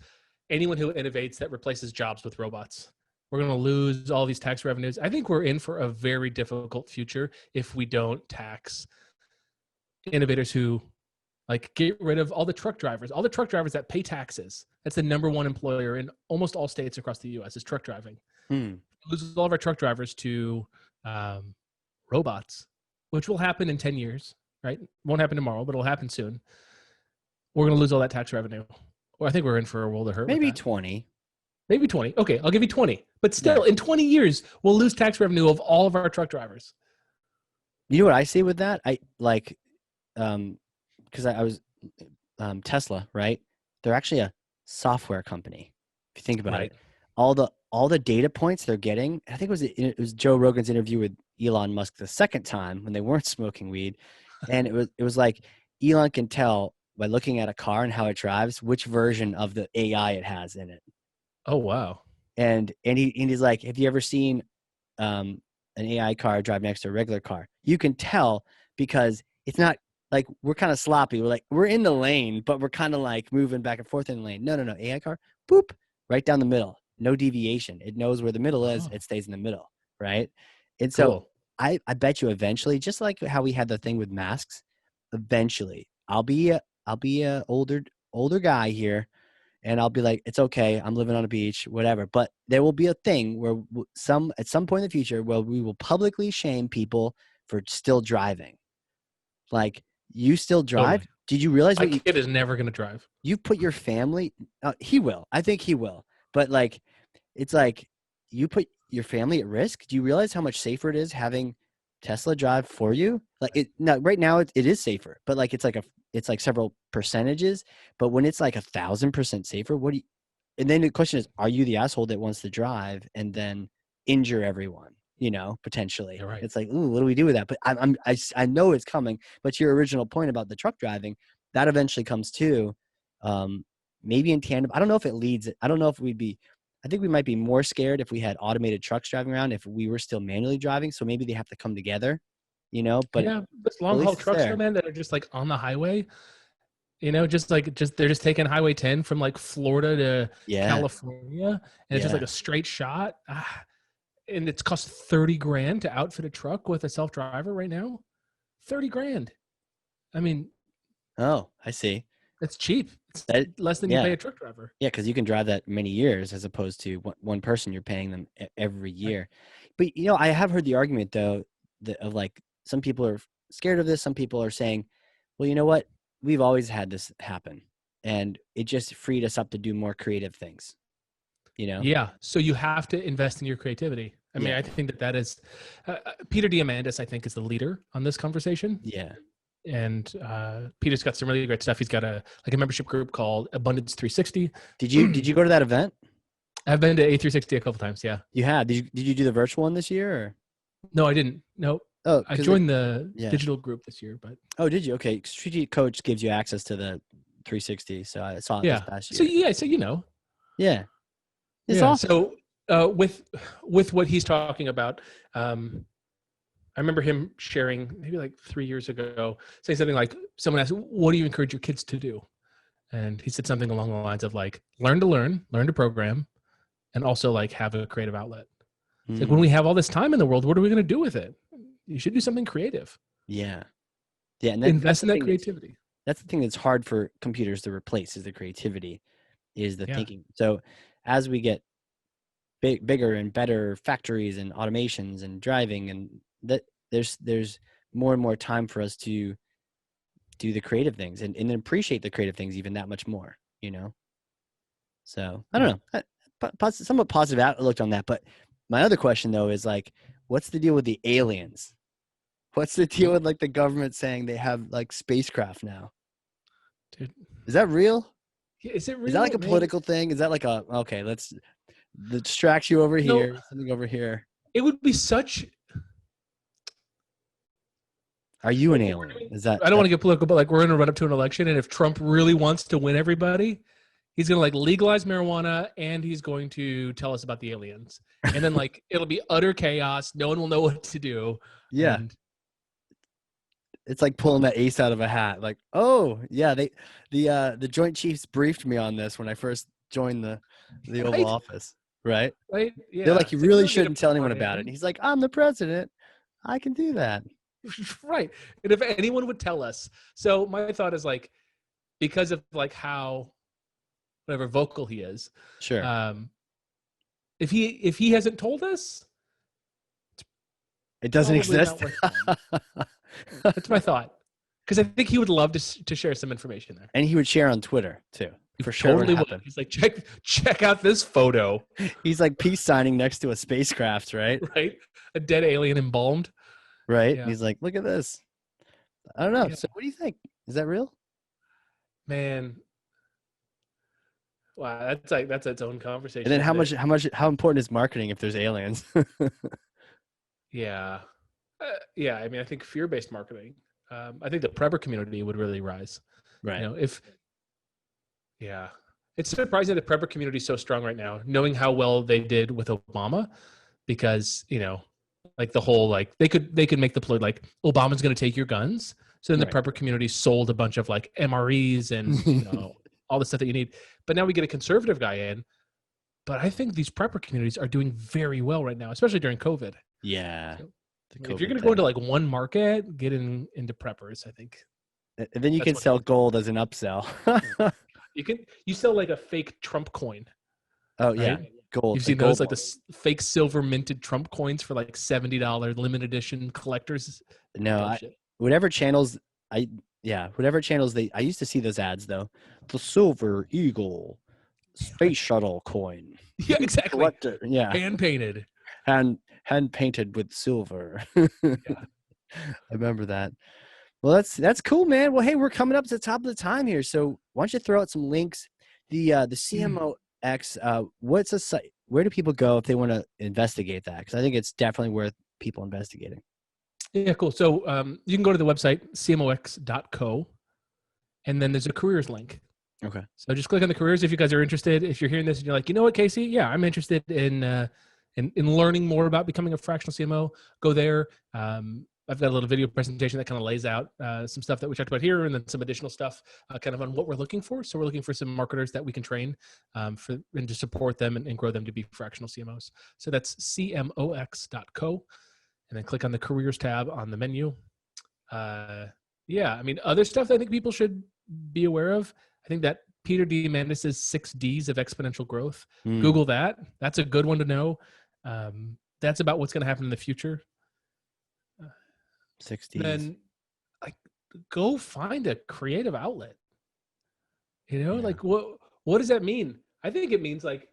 anyone who innovates that replaces jobs with robots. We're going to lose all these tax revenues. I think we're in for a very difficult future if we don't tax innovators who like get rid of all the truck drivers that pay taxes. That's the number one employer in almost all states across the U.S. is truck driving. Hmm. Lose all of our truck drivers to robots, which will happen in 10 years, right? Won't happen tomorrow, but it'll happen soon. We're going to lose all that tax revenue. Well, I think we're in for a world of hurt with Maybe that. 20. Maybe 20. Okay, I'll give you 20. But still, Yeah. in 20 years, we'll lose tax revenue of all of our truck drivers. You know what I see with that? I like, because I was Tesla, right? They're actually a software company. If you think about Right. it, all the data points they're getting. I think it was Joe Rogan's interview with Elon Musk the second time when they weren't smoking weed, and it was like Elon can tell by looking at a car and how it drives which version of the AI it has in it. Oh, wow. And he's like, have you ever seen an AI car drive next to a regular car? You can tell because it's not like we're kind of sloppy. We're in the lane, but we're kind of like moving back and forth in the lane. No. AI car, boop, right down the middle. No deviation. It knows where the middle is. Oh, It stays in the middle, right? And so cool. I bet you eventually, just like how we had the thing with masks, eventually I'll be a older guy here, and I'll be like, it's okay, I'm living on a beach, whatever. But there will be a thing where at some point in the future where we will publicly shame people for still driving. Like, you still drive? Totally. Did you realize My what kid is never going to drive. you've put your family? He will. I think he will. But like, it's like you put your family at risk. Do you realize how much safer it is having Tesla drive for you? Like right now it is safer, but like it's like several percentages. But when it's like 1,000% safer, what do you? And then the question is, are you the asshole that wants to drive and then injure everyone? Potentially. You're right. It's like, ooh, what do we do with that? But I know it's coming. But to your original point about the truck driving, that eventually comes too. Maybe in tandem. I don't know if it leads. I don't know if we'd be. I think we might be more scared if we had automated trucks driving around if we were still manually driving. So maybe they have to come together, but Yeah, those at long haul least it's trucks, though, there. man, that are just like on the highway. Just they're just taking Highway 10 from like Florida to Yeah. California, and it's just Yeah. like a straight shot. And it's cost $30,000 to outfit a truck with a self-driver right now. $30,000. I mean, Oh, I see. it's cheap. It's That, less than you yeah. pay a truck driver. Yeah, because you can drive that many years as opposed to one person you're paying them every Right. year. But I have heard the argument though of like some people are scared of this. Some people are saying, well, you know what? We've always had this happen, and it just freed us up to do more creative things. Yeah. So you have to invest in your creativity. I mean, Yeah, I think that is Peter Diamandis, I think, is the leader on this conversation. yeah. And Peter's got some really great stuff. He's got a membership group called Abundance 360. Did you go to that event? I've been to A360 a couple times. Yeah. You had. Did you do the virtual one this year? Or? No, I didn't. No, Oh, I joined the yeah. digital group this year, but Oh, did you? Okay, Strategic Coach gives you access to the 360, so I saw it this past year. So Yeah, it's yeah. awesome. So with what he's talking about, I remember him sharing maybe like 3 years ago, saying something like, someone asked, "What do you encourage your kids to do?" And he said something along the lines of like, learn to program, and also like have a creative outlet. It's like, when we have all this time in the world, what are we going to do with it? You should do something creative. Yeah, yeah, and Invest in that creativity. That's the thing that's hard for computers to replace, is the creativity, is the Yeah. thinking. So as we get bigger and better factories and automations and driving, and that there's more and more time for us to do the creative things and appreciate the creative things even that much more. So I don't know, somewhat positive outlook on that. But my other question though is like, what's the deal with the aliens? What's the deal with like the government saying they have like spacecraft now? Dude, is that real? is it real? Is that like a political thing? Is that like okay, let's distract you over here, something over here? It would be such. Are you an alien? Is that? I don't want to get political, but like, we're going to run up to an election, and if Trump really wants to win everybody, he's going to like legalize marijuana, and he's going to tell us about the aliens, and then like it'll be utter chaos. No one will know what to do. Yeah. And it's like pulling that ace out of a hat. Like, oh yeah, the Joint Chiefs briefed me on this when I first joined the Oval Office. Right. Right. Yeah. They're like, you really shouldn't tell anyone about it. And he's like, I'm the president. I can do that. Right. And if anyone would tell us. So my thought is like, because of like how whatever vocal he is. Sure. If he hasn't told us, it doesn't exist. That's my thought. Because I think he would love to share some information there. And he would share on Twitter too. For sure. Totally would. He's like, check out this photo. He's like peace signing next to a spacecraft, right? Right. A dead alien embalmed. Right. Yeah. He's like, look at this. I don't know. Yeah. So what do you think? Is that real? Man. Wow, that's its own conversation. And then how important is marketing if there's aliens? Yeah. Yeah. I mean, I think fear-based marketing. I think the prepper community would really rise. Right. Yeah. It's surprising that the prepper community is so strong right now, knowing how well they did with Obama, because, like the whole, like they could make the play like Obama's going to take your guns. So then the prepper community sold a bunch of like MREs and all the stuff that you need. But now we get a conservative guy in. But I think these prepper communities are doing very well right now, especially during COVID. Yeah. So, if you're going to go into like one market, get into preppers, I think. And then you can sell gold as an upsell. You sell like a fake Trump coin. Oh yeah, right? gold. You've seen those like the fake silver minted Trump coins for like $70 limited edition collectors. No, whatever channels I used to see those ads though. The Silver Eagle space shuttle coin. Yeah, exactly. Collector. Yeah, hand painted. Hand painted with silver. Yeah. I remember that. Well, that's cool, man. Well, hey, we're coming up to the top of the time here, so why don't you throw out some links? The CMOx, what's a site? Where do people go if they want to investigate that? Because I think it's definitely worth people investigating. Yeah, cool. So you can go to the website cmox.co, and then there's a careers link. Okay. So just click on the careers if you guys are interested. If you're hearing this and you're like, you know what, Casey? Yeah, I'm interested in learning more about becoming a fractional CMO. Go there. I've got a little video presentation that kind of lays out some stuff that we talked about here, and then some additional stuff kind of on what we're looking for. So we're looking for some marketers that we can train and to support them and grow them to be fractional CMOs. So that's CMOx.co, and then click on the careers tab on the menu. Yeah, I mean, other stuff that I think people should be aware of. I think that Peter Diamandis' 6 Ds of exponential growth. Google that. That's a good one to know. That's about what's going to happen in the future. 6 Ds. Then go find a creative outlet. You know, like what does that mean? I think it means like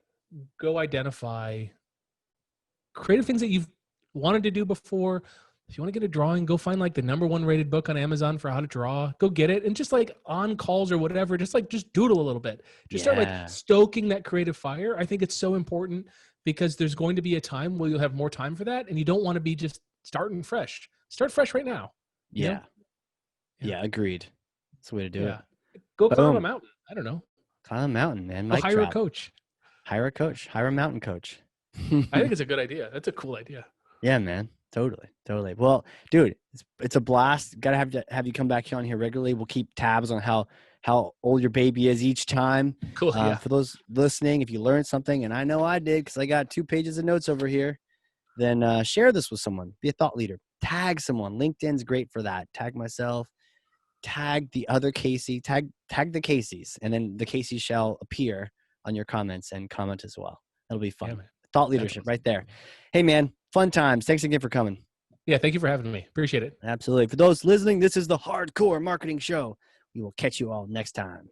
go identify creative things that you've wanted to do before. If you want to get a drawing, go find like the #1 rated book on Amazon for how to draw. Go get it. And just like on calls or whatever, just doodle a little bit. Just start like stoking that creative fire. I think it's so important because there's going to be a time where you'll have more time for that. And you don't want to be just starting fresh. Start fresh right now. Yeah. Agreed. That's the way to do it. Go climb a mountain. I don't know. Climb a mountain, man. Hire a coach. Hire a coach. Hire a mountain coach. I think it's a good idea. That's a cool idea. Yeah, man. Totally. Well, dude, it's a blast. Got to have you come back on here regularly. We'll keep tabs on how old your baby is each time. Cool. For those listening, if you learned something, and I know I did because I got 2 pages of notes over here, then share this with someone. Be a thought leader. Tag someone. LinkedIn's great for that. Tag myself. Tag the other Casey. Tag the Caseys, and then the Caseys shall appear on your comments and comment as well. That'll be fun. Yeah, thought leadership right there. Hey, man. Fun times. Thanks again for coming. Yeah, thank you for having me. Appreciate it. Absolutely. For those listening, this is the Hardcore Marketing Show. We will catch you all next time.